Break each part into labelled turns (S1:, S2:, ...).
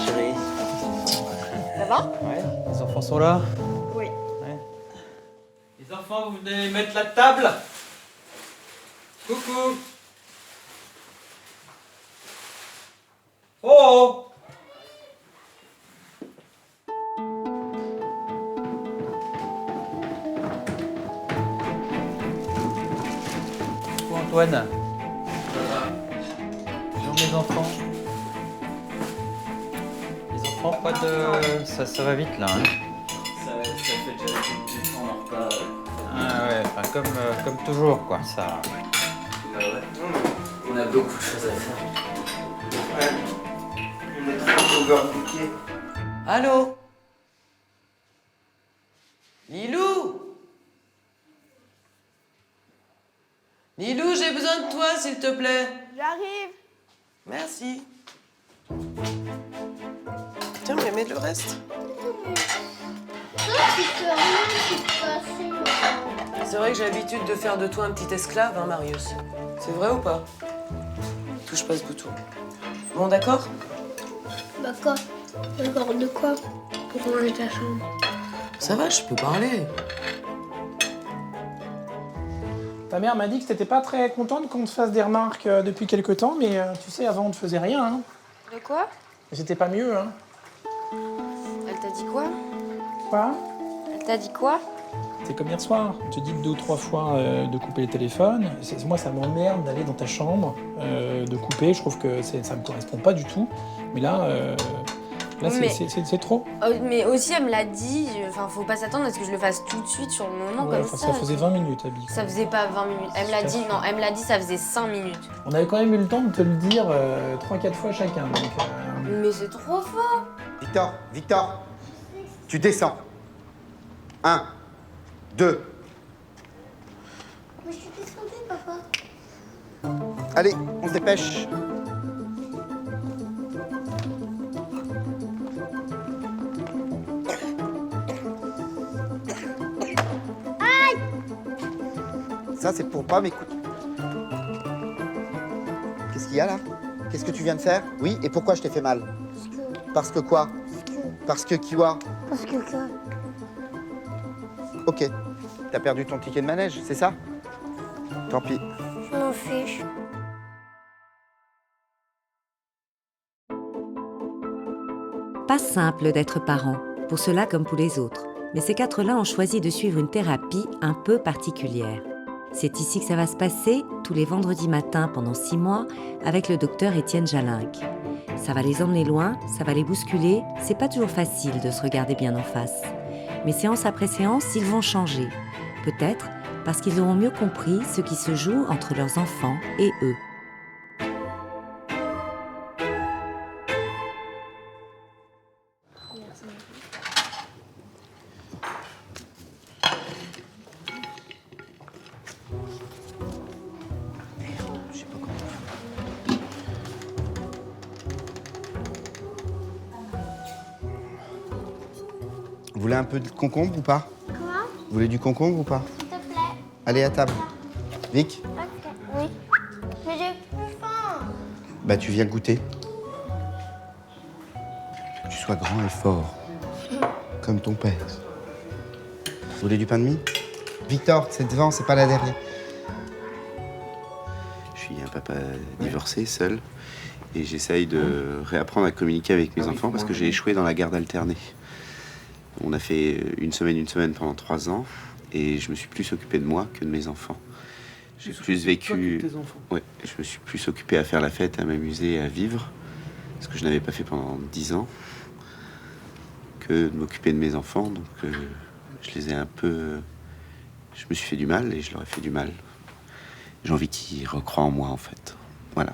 S1: chérie.
S2: Ça va?
S1: Ouais, les enfants sont là?
S2: Oui.
S1: Ouais. Les enfants, vous venez mettre la table? Coucou. Oh! Coucou Antoine. Bonjour mes enfants. Les enfants, pas de... Ça va vite là, hein?
S3: Ça fait déjà du temps en retard.
S1: Ah ouais, enfin, comme toujours quoi, ça...
S3: Bah ouais. On a beaucoup de choses à faire.
S4: Ouais. On est trop overbooké.
S5: Allô? Lilou? Lilou, j'ai besoin de toi, s'il te plaît.
S2: J'arrive.
S5: Merci. Tiens, mais mets le reste. C'est vrai que j'ai l'habitude de faire de toi un petit esclave, hein, Marius. C'est vrai ou pas? Touche pas ce bouton. Bon, d'accord?
S6: D'accord. D'accord de quoi? Pour ranger ta chambre.
S5: Ça va, je peux parler.
S7: Ta mère m'a dit que t'étais pas très contente qu'on te fasse des remarques depuis quelque temps, mais tu sais, avant on ne faisait rien, hein.
S2: De quoi?
S7: Mais c'était pas mieux, hein.
S2: Elle t'a dit quoi?
S7: Quoi?
S2: Elle t'a dit quoi?
S7: C'est comme hier soir. On te dit 2 ou 3 fois de couper les téléphones. Moi, ça m'emmerde d'aller dans ta chambre, de couper. Je trouve que ça me correspond pas du tout. Mais là,
S2: Mais-
S7: c'est trop.
S2: Mais aussi, elle me l'a dit. Enfin, faut pas s'attendre à ce que je le fasse tout de suite sur le moment
S7: Ouais,
S2: comme
S7: enfin,
S2: ça.
S7: ça faisait 20 minutes, Abby.
S2: Ça faisait pas 20 minutes. Elle me l'a dit, non, elle me l'a dit, ça faisait 5 minutes.
S7: On avait quand même eu le temps de te le dire 3-4 fois chacun. Donc,
S2: Mais c'est trop fort.
S4: Victor, tu descends. 1, 2.
S6: Mais je suis descendue, papa.
S4: Allez, on se dépêche. Ça, c'est pour pas m'écouter. Qu'est-ce qu'il y a là? Qu'est-ce que tu viens de faire? Oui, et pourquoi je t'ai fait mal? Parce que quoi? Parce que quoi?
S6: Parce que quoi?
S4: Ok. T'as perdu ton ticket de manège, c'est ça? Tant pis.
S6: Je m'en fiche.
S8: Pas simple d'être parent, pour cela comme pour les autres. Mais ces 4-là ont choisi de suivre une thérapie un peu particulière. C'est ici que ça va se passer, tous les vendredis matins pendant 6 mois, avec le docteur Étienne Jalinck. Ça va les emmener loin, ça va les bousculer, c'est pas toujours facile de se regarder bien en face. Mais séance après séance, ils vont changer. Peut-être parce qu'ils auront mieux compris ce qui se joue entre leurs enfants et eux.
S4: Je sais pas comment faire. Vous voulez un peu de concombre ou pas?
S6: Quoi?
S4: Vous voulez du concombre ou pas?
S6: S'il te plaît.
S4: Allez, à table. Vic,
S6: Ok. Oui. Mais j'ai plus faim.
S4: bah tu viens goûter. Que tu sois grand et fort, comme ton père. Vous voulez du pain de mie? Victor, c'est devant, c'est pas la dernière.
S9: Je suis un papa divorcé, seul, et j'essaye de réapprendre à communiquer avec mes enfants parce que j'ai échoué dans la garde alternée. On a fait une semaine pendant 3 ans, et je me suis plus occupé de moi que de mes enfants. J'ai plus vécu... Ouais, je me suis plus occupé à faire la fête, à m'amuser, à vivre, ce que je n'avais pas fait pendant 10 ans, que de m'occuper de mes enfants. Donc je les ai un peu... Je me suis fait du mal, et je leur ai fait du mal. J'ai envie qu'ils recroient en moi, en fait. Voilà.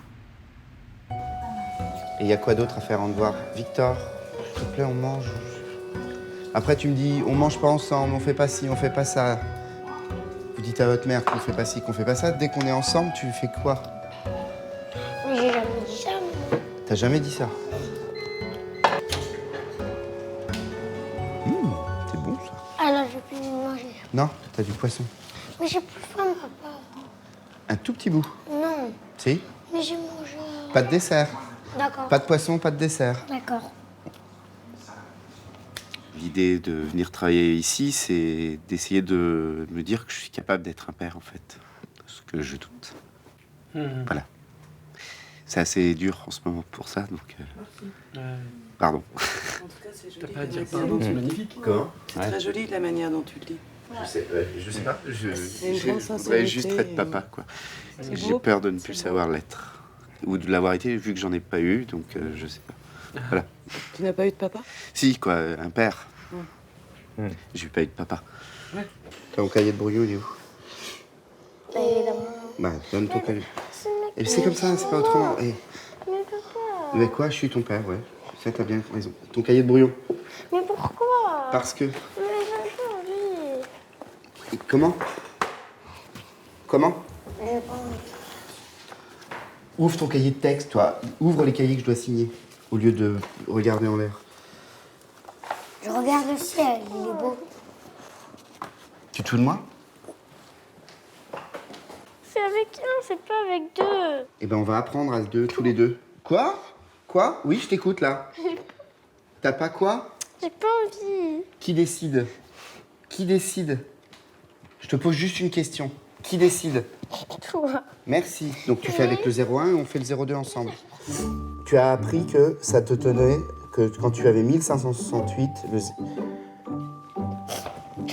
S4: Et il y a quoi d'autre à faire en devoir? Victor, s'il te plaît, on mange. Après, tu me dis, on mange pas ensemble, on fait pas ci, on fait pas ça. Vous dites à votre mère qu'on fait pas ci, qu'on fait pas ça. Dès qu'on est ensemble, tu fais quoi?
S6: Mais j'ai jamais dit ça, moi.
S4: T'as jamais dit ça? C'est bon, ça.
S6: Ah non, je vais plus manger.
S4: Non, t'as du poisson.
S6: Mais j'ai plus faim, papa.
S4: Un tout petit bout.
S6: Non.
S4: Si?
S6: Mais j'ai mangé.
S4: Pas de dessert.
S6: D'accord.
S4: Pas de poisson, pas de dessert.
S6: D'accord.
S9: l'idée de venir travailler ici, c'est d'essayer de me dire que je suis capable d'être un père, en fait. Ce que je doute. Voilà. C'est assez dur en ce moment pour ça, donc... Pardon.
S5: En tout cas, c'est joli.
S7: T'as pas à
S5: la
S7: dire
S5: manière
S7: pardon,
S5: dont
S7: c'est
S5: tu le dis.
S7: magnifique.
S9: Comment?
S5: C'est très joli la manière dont tu le dis.
S9: Je sais pas.
S5: C'est une
S9: Je
S5: grande
S9: voudrais
S5: sincérité,
S9: juste être papa, quoi.
S5: C'est
S9: J'ai
S5: beau.
S9: peur de ne
S5: C'est
S9: plus
S5: beau.
S9: savoir l'être. Ou de l'avoir été, vu que j'en ai pas eu, donc je sais pas. Voilà.
S5: Tu n'as pas eu de papa?
S9: Si, quoi, un père. J'ai pas eu de papa. Ton cahier de brouillon, il est où?
S6: Évidemment.
S9: Bah, donne ton cahier. Et c'est comme ça, c'est pas autrement. Et...
S6: Mais papa.
S9: Mais quoi, je suis ton père, ouais. Ça, t'as bien raison. Ton cahier de brouillon.
S6: Mais pourquoi?
S9: Parce que...
S6: Mais j'ai pas envie.
S9: Comment? Comment?
S6: J'ai pas envie.
S9: Ouvre ton cahier de texte, toi. Ouvre les cahiers que je dois signer, au lieu de regarder en l'air.
S6: Je regarde le ciel, il est beau.
S9: Tu te fous de moi?
S6: C'est avec un, c'est pas avec deux.
S9: Eh ben, on va apprendre à deux, tous les deux. Quoi? Quoi? Oui, je t'écoute, là. T'as pas quoi?
S6: J'ai pas envie.
S9: Qui décide? Qui décide? Je te pose juste une question. Qui décide?
S6: Toi.
S9: Merci. Donc tu fais avec le 01 et on fait le 02 ensemble. Tu as appris que ça te tenait, que quand tu avais 1568,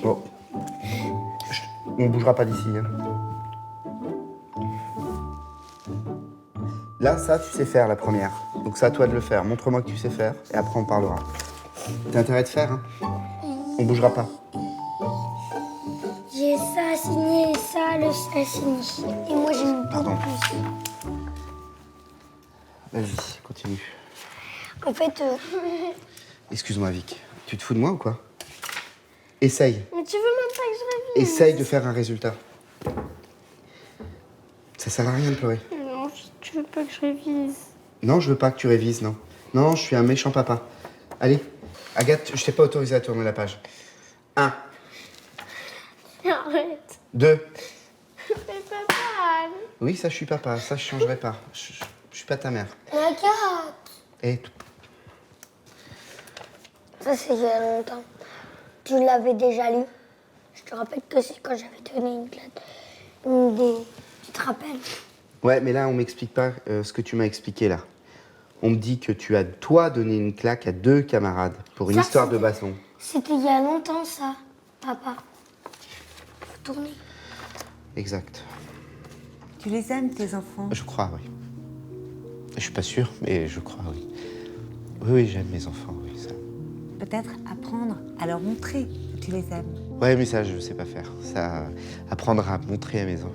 S9: Bon. On bougera pas d'ici. Hein. Là, ça, tu sais faire la première. Donc c'est à toi de le faire. Montre-moi que tu sais faire et après on parlera. T'as intérêt de faire, hein? On bougera pas.
S6: J'ai ça à signer et ça, le à signer. Et moi, j'ai une
S9: Pardon.
S6: plus.
S9: Vas-y, continue.
S6: En fait,
S9: Excuse-moi, Vic. Tu te fous de moi ou quoi? Essaye.
S6: mais tu veux même pas que je révise?
S9: Essaye de faire un résultat. Ça sert à rien de pleurer.
S6: Non, tu veux pas que je révise?
S9: Non, je veux pas que tu révises, non. Non, je suis un méchant papa. Allez, Agathe, je t'ai pas autorisé à tourner la page. 1,
S6: Arrête.
S9: 2.
S6: Mais papa.
S9: Oui, ça, je suis papa. Ça, je changerai pas. Je suis pas ta mère.
S6: Regarde.
S9: Et
S6: Ça, c'est il y a longtemps. Tu l'avais déjà lu. Je te rappelle que c'est quand j'avais donné une claque. Tu te rappelles?
S9: ouais, mais là, on m'explique pas ce que tu m'as expliqué là. On me dit que tu as, toi, donné une claque à 2 camarades pour une
S6: Ça,
S9: histoire de
S6: c'était-
S9: baston.
S6: C'était il y a longtemps, ça, papa. Faut tourner.
S9: Exact.
S8: Tu les aimes, tes enfants?
S9: Je crois, oui. Je suis pas sûr, mais je crois, oui. Oui, j'aime mes enfants, oui, ça.
S8: Peut-être apprendre à leur montrer que tu les aimes.
S9: Ouais, mais ça, je sais pas faire. Ça, apprendre à montrer à mes enfants.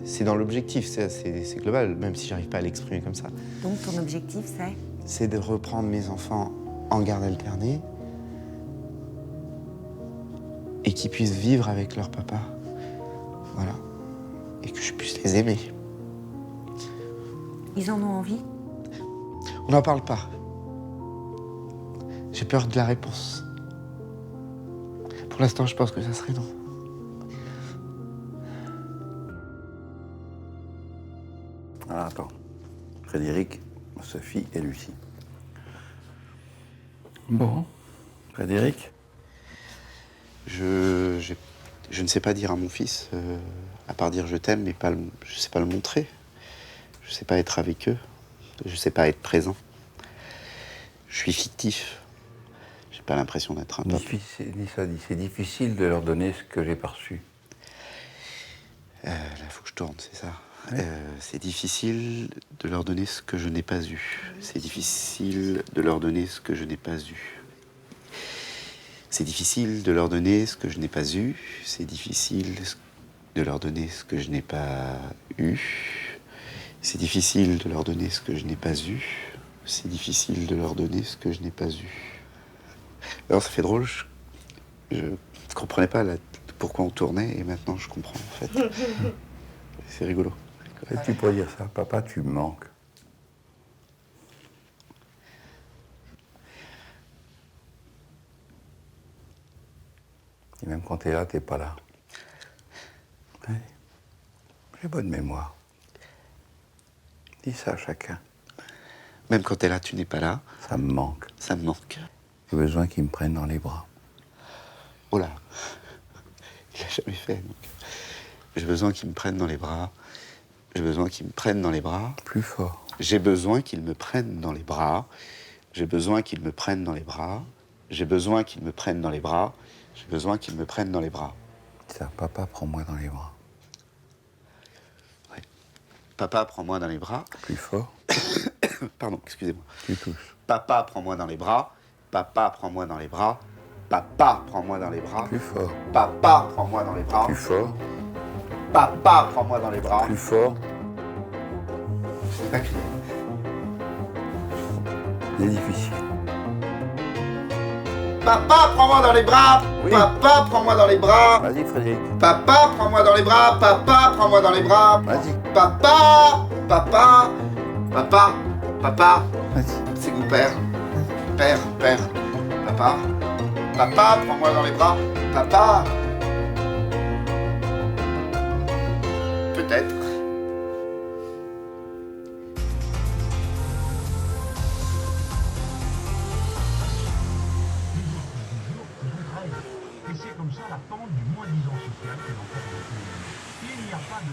S9: C'est dans l'objectif, c'est global, même si j'arrive pas à l'exprimer comme ça.
S8: Donc ton objectif, c'est?
S9: C'est de reprendre mes enfants en garde alternée et qu'ils puissent vivre avec leur papa. Voilà. Et que je puisse les aimer.
S8: Ils en ont envie?
S9: On n'en parle pas. J'ai peur de la réponse. Pour l'instant, je pense que ça serait non.
S10: Ah, attends. Frédéric, Sophie et Lucie. Bon. Frédéric?
S9: Je ne sais pas dire à mon fils, à part dire je t'aime, mais pas je sais pas le montrer. Je sais pas être avec eux. Je sais pas être présent. Je suis fictif. J'ai pas l'impression d'être un papa.
S10: C'est difficile de leur donner ce que j'ai pas reçu.
S9: Là, faut que je tourne, c'est ça. C'est difficile de leur donner ce que je n'ai pas eu. C'est difficile de leur donner ce que je n'ai pas eu. C'est difficile de leur donner ce que je n'ai pas eu. C'est difficile de leur donner ce que je n'ai pas eu. C'est difficile de leur donner ce que je n'ai pas eu. C'est difficile de leur donner ce que je n'ai pas eu. Alors ça fait drôle, je ne comprenais pas pourquoi on tournait et maintenant je comprends en fait. C'est rigolo.
S10: Et tu pourrais dire ça, papa, tu me manques. Et même quand t'es là, t'es pas là. Ouais. J'ai bonne mémoire. Dis ça à chacun.
S9: Même quand t'es là, tu n'es pas là.
S10: Ça me manque.
S9: Ça me manque.
S10: J'ai besoin qu'ils me prennent dans les bras.
S9: Oh là, il l'a jamais fait. Donc. J'ai besoin qu'il me prenne dans les bras. J'ai besoin qu'il me prenne dans les bras.
S10: Plus fort.
S9: J'ai besoin qu'il me prenne dans les bras. J'ai besoin qu'il me prenne dans les bras. J'ai besoin qu'il me prenne dans les bras. J'ai besoin qu'il me prenne dans les bras.
S10: Ça, papa, prends-moi dans les bras.
S9: Ouais. Papa, prends-moi dans les bras.
S10: Plus fort.
S9: Pardon, excusez-moi.
S10: Tu touches.
S9: Papa, prends-moi dans les bras. Papa, prends-moi dans les bras. Papa, prends-moi dans les bras.
S10: Plus fort.
S9: Papa, prends-moi dans les bras.
S10: Plus fort.
S9: Papa, prends-moi dans les bras.
S10: Plus fort.
S9: C'est pas crié.
S10: C'est difficile.
S9: Papa, prends-moi dans les bras.
S10: Oui.
S9: Papa, prends-moi dans les bras.
S10: Vas-y, Frédéric.
S9: Papa, prends-moi dans les bras. Papa, prends-moi dans les bras.
S10: Vas-y.
S9: Papa, papa, papa, papa.
S10: Vas-y.
S9: C'est mon père. Père, père. Papa. Papa, prends-moi dans les bras. Papa. Peut-être.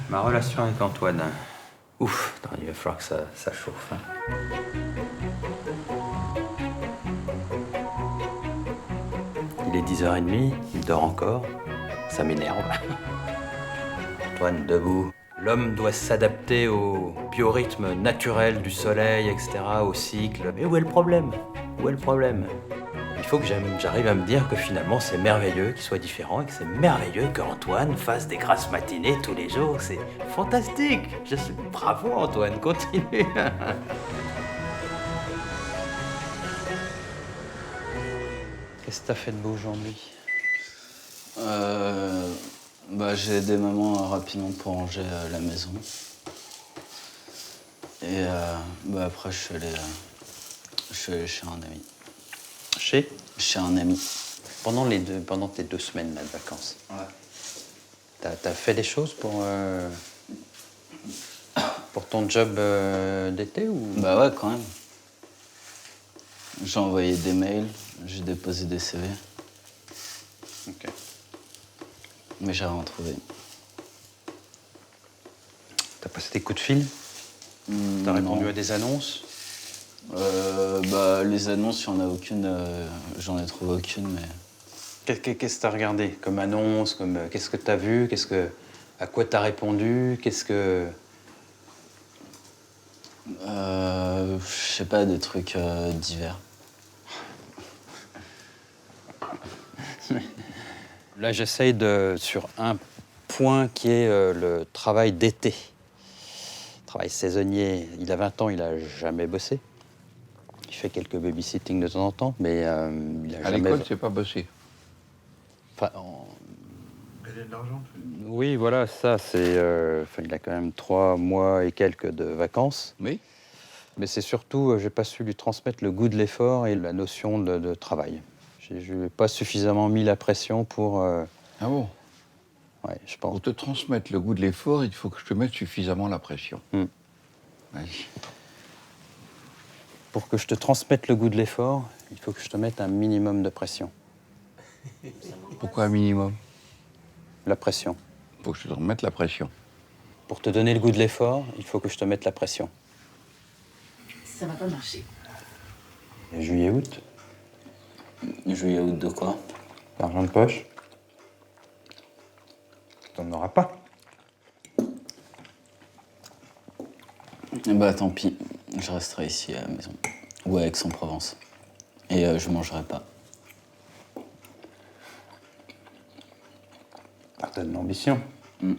S3: Ma relation avec Antoine. Ouf, attends, il va falloir que ça chauffe. Hein. Il est 10h30, il dort encore. Ça m'énerve. Antoine, debout. L'homme doit s'adapter au biorhythme naturel du soleil, etc., au cycle. Mais où est le problème? Où est le problème? Il faut que j'arrive à me dire que finalement c'est merveilleux qu'il soit différent et que c'est merveilleux qu'Antoine fasse des grasses matinées tous les jours. C'est fantastique. Bravo Antoine, continue. Qu'est-ce que t'as fait de beau aujourd'hui?
S11: J'ai aidé maman rapidement pour ranger la maison. Et après, je suis allé chez un ami. Chez un ami.
S3: Pendant tes 2 semaines là, de vacances.
S11: Ouais.
S3: T'as fait des choses pour ton job d'été ou?
S11: Bah ouais, quand même. J'ai envoyé des mails, j'ai déposé des CV.
S3: Ok.
S11: Mais j'ai rien trouvé.
S3: T'as passé des coups de fil? T'as répondu
S11: Non.
S3: à des annonces?
S11: Les annonces, il n'y en a aucune. J'en ai trouvé aucune, mais.
S3: Qu'est-ce que t'as regardé comme annonce, qu'est-ce que t'as vu, à quoi t'as répondu, qu'est-ce que...
S11: Je sais pas, des trucs divers.
S3: Là, j'essaye sur un point qui est le travail d'été. Travail saisonnier. Il a 20 ans, il a jamais bossé. Il fait quelques babysitting de temps en temps, mais il a jamais...
S10: À l'école, c'est pas bossé.
S3: Enfin,
S10: Gagner de l'argent.
S3: oui, voilà, ça, c'est... il a quand même 3 mois et quelques de vacances.
S10: Oui.
S3: Mais c'est surtout, j'ai pas su lui transmettre le goût de l'effort et la notion de travail. Je n'ai pas suffisamment mis la pression pour...
S10: Ah bon?
S3: Ouais, je pense.
S10: Pour te transmettre le goût de l'effort, il faut que je te mette suffisamment la pression. Vas-y.
S3: Pour que je te transmette le goût de l'effort, il faut que je te mette un minimum de pression.
S10: Pourquoi un minimum?
S3: La pression.
S10: Il faut que je te remette la pression.
S3: Pour te donner le goût de l'effort, il faut que je te mette la pression.
S12: Ça va pas marcher.
S3: Juillet-août.
S11: Juillet-août de quoi?
S3: L'argent de poche. T'en auras pas.
S11: Bah tant pis, je resterai ici à la maison. Ou à Aix-en-Provence. Et je mangerai pas.
S3: T'as de l'ambition. Je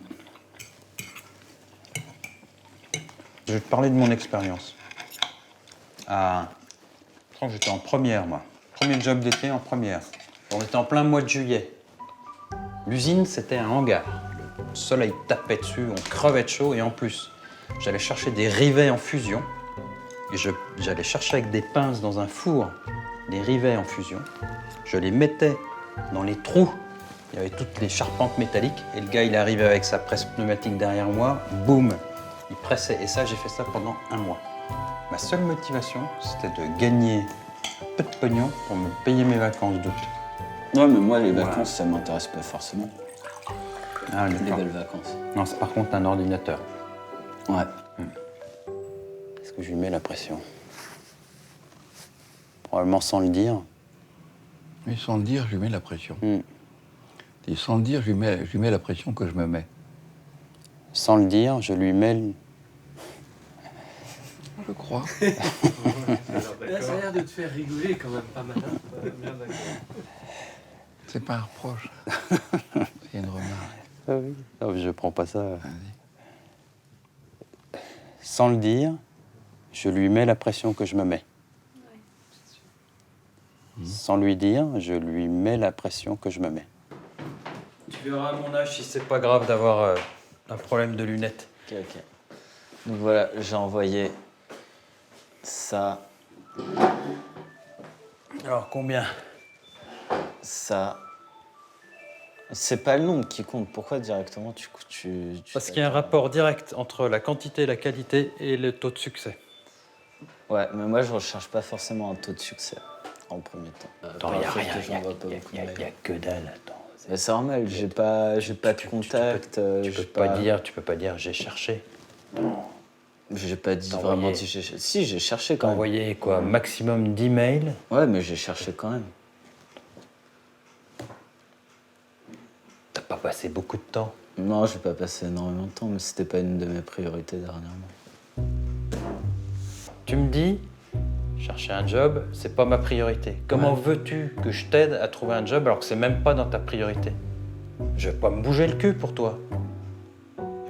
S3: vais te parler de mon expérience. Je crois que j'étais en première, moi. Premier job d'été en première. On était en plein mois de juillet. L'usine, c'était un hangar. Le soleil tapait dessus, on crevait de chaud. Et en plus, j'allais chercher des rivets en fusion. Et j'allais chercher avec des pinces dans un four des rivets en fusion. Je les mettais dans les trous. Il y avait toutes les charpentes métalliques. Et le gars, il arrivait avec sa presse pneumatique derrière moi. Boum, il pressait. Et ça, j'ai fait ça pendant 1 mois. Ma seule motivation, c'était de gagner un peu de pognon pour me payer mes vacances d'août.
S11: Ouais, mais moi, les vacances, ça m'intéresse pas forcément.
S3: Ah,
S11: Les
S3: d'accord.
S11: belles vacances.
S3: Non, c'est par contre un ordinateur.
S11: Ouais.
S3: Est-ce que je lui mets la pression? Probablement sans le dire.
S10: Mais sans le dire, je lui mets la pression. Et sans le dire, je lui mets la pression que je me mets.
S3: Sans le dire, je lui mets le...
S10: Je crois.
S1: Là, ça a l'air de te faire rigoler quand même pas mal. Hein. Bien d'accord.
S10: C'est pas un reproche. C'est une remarque.
S3: Ah oui. Non, mais je prends pas ça. Sans le dire, je lui mets la pression que je me mets. Sans lui dire, je lui mets la pression que je me mets. Tu verras à mon âge si c'est pas grave d'avoir un problème de lunettes.
S11: Ok. Donc voilà, j'ai envoyé ça,
S3: Alors combien?
S11: ça. C'est pas le nombre qui compte. Pourquoi directement tu
S3: Parce qu'il y a un rapport direct entre la quantité, la qualité et le taux de succès.
S11: Ouais, mais moi je recherche pas forcément un taux de succès en premier temps.
S3: Attends, il n'y a rien, il n'y a que dalle. Attends.
S11: C'est normal, j'ai pas de contact.
S3: Tu peux pas dire j'ai cherché.
S11: J'ai pas dit vraiment dit j'ai cherché. Si, j'ai cherché quand même.
S3: Envoyer quoi, maximum 10 mails.
S11: Ouais, mais j'ai cherché quand même.
S3: T'as pas passé beaucoup de temps.
S11: Non, j'ai pas passé énormément de temps, mais c'était pas une de mes priorités dernièrement.
S3: Tu me dis, chercher un job, c'est pas ma priorité. Comment veux-tu que je t'aide à trouver un job alors que c'est même pas dans ta priorité? Je vais pas me bouger le cul pour toi.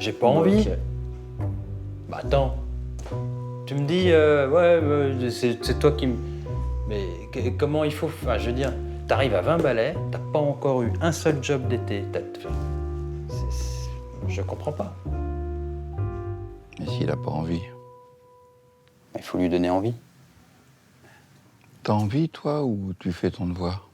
S3: J'ai pas envie.
S11: Ok.
S3: Bah attends. Tu me dis, c'est toi qui me... Mais comment il faut... Enfin, je veux dire, t'arrives à 20 balais, t'as pas encore eu un seul job d'été. Je comprends pas.
S10: Mais s'il a pas envie.
S3: Il faut lui donner envie.
S10: T'as envie, toi, ou tu fais ton devoir?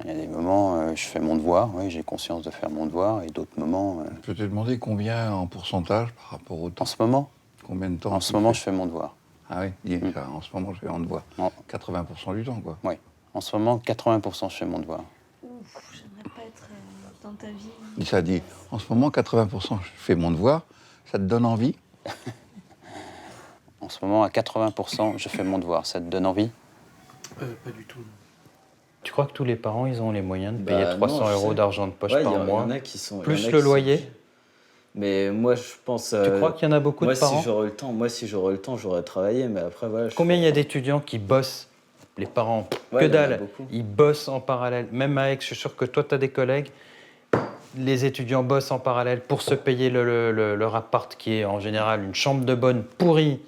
S3: Il y a des moments, je fais mon devoir, oui, j'ai conscience de faire mon devoir, et d'autres moments...
S10: Je peux te demander combien en pourcentage par rapport au temps?
S3: En ce moment?
S10: Combien de temps?
S3: En ce moment, je fais mon devoir.
S10: Ah oui, dis ça, en ce moment, je fais mon devoir. 80% du temps, quoi.
S3: Oui. En ce moment, 80% je fais mon devoir.
S2: Ouf, j'aimerais pas être dans ta vie.
S10: Dis ça, dis, en ce moment, 80% je fais mon devoir. Ça te donne envie?
S3: En ce moment, à 80%, je fais mon devoir. Ça te donne envie?
S1: Pas du tout.
S3: Tu crois que tous les parents, ils ont les moyens de payer
S11: Bah,
S3: 300
S11: non,
S3: € d'argent de poche par mois?
S11: Il y en a qui sont,
S3: plus le loyer?
S11: Mais moi, je pense...
S3: Tu crois qu'il y en a beaucoup de parents?
S11: Moi, si j'aurais le temps, j'aurais travaillé, mais après, voilà...
S3: Combien il y a d'étudiants qui bossent? Les parents,
S11: Ouais,
S3: que
S11: il y en a
S3: dalle.
S11: beaucoup.
S3: Ils bossent en parallèle. Même avec, je suis sûr que toi, tu as des collègues. Les étudiants bossent en parallèle pour se payer leur appart, qui est en général une chambre de bonne pourrie.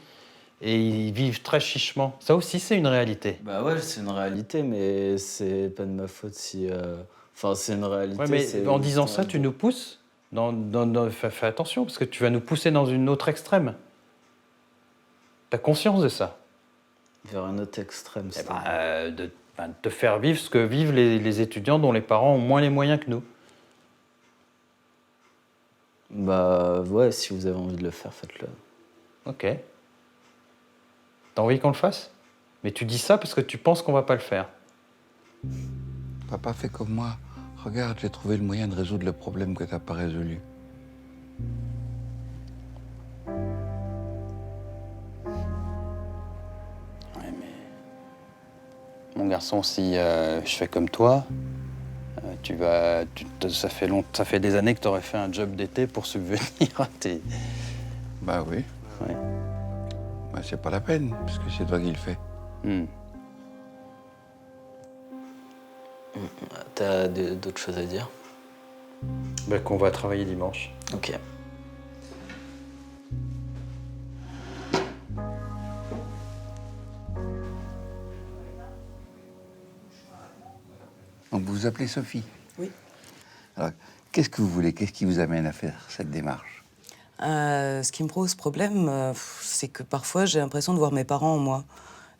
S3: Et ils vivent très chichement. Ça aussi, c'est une réalité.
S11: Bah ouais, c'est une réalité, mais c'est pas de ma faute si... Enfin, c'est une réalité.
S3: Ouais, mais en disant ça, tu nous pousses. Fais attention, parce que tu vas nous pousser dans une autre extrême. T'as conscience de ça?
S11: Vers un autre extrême, c'est...
S3: De te faire vivre ce que vivent les étudiants dont les parents ont moins les moyens que nous.
S11: Bah ouais, si vous avez envie de le faire, faites-le.
S3: Ok. T'as envie qu'on le fasse? Mais tu dis ça parce que tu penses qu'on va pas le faire.
S10: Papa, fais comme moi. Regarde, j'ai trouvé le moyen de résoudre le problème que t'as pas résolu.
S3: Ouais, mais... Mon garçon, si je fais comme toi, ça fait des années que tu aurais fait un job d'été pour subvenir à tes...
S10: Bah oui.
S3: Ouais.
S10: Bah, c'est pas la peine, parce que c'est toi qui le fais.
S11: T'as d'autres choses à dire?
S3: Ben, qu'on va travailler dimanche.
S11: Ok.
S10: Donc vous vous appelez Sophie?
S5: Oui.
S10: Alors, qu'est-ce que vous voulez? Qu'est-ce qui vous amène à faire cette démarche?
S5: Ce qui me pose problème, c'est que parfois j'ai l'impression de voir mes parents en moi.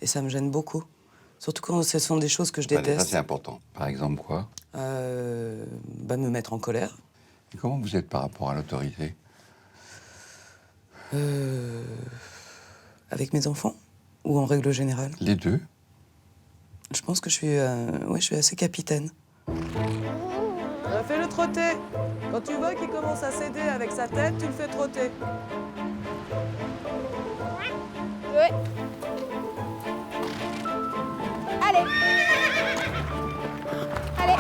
S5: Et ça me gêne beaucoup. Surtout quand ce sont des choses que je déteste.
S10: Ça, c'est important. Par exemple, quoi?
S5: Me mettre en colère.
S10: Et comment vous êtes par rapport à l'autorité?
S5: Avec mes enfants? Ou en règle générale?
S10: Les deux?
S5: Je pense que je suis assez capitaine. Fais-le trotter. Quand tu vois qu'il commence à céder avec sa tête, tu le fais trotter.
S6: Ouais. Allez. Allez.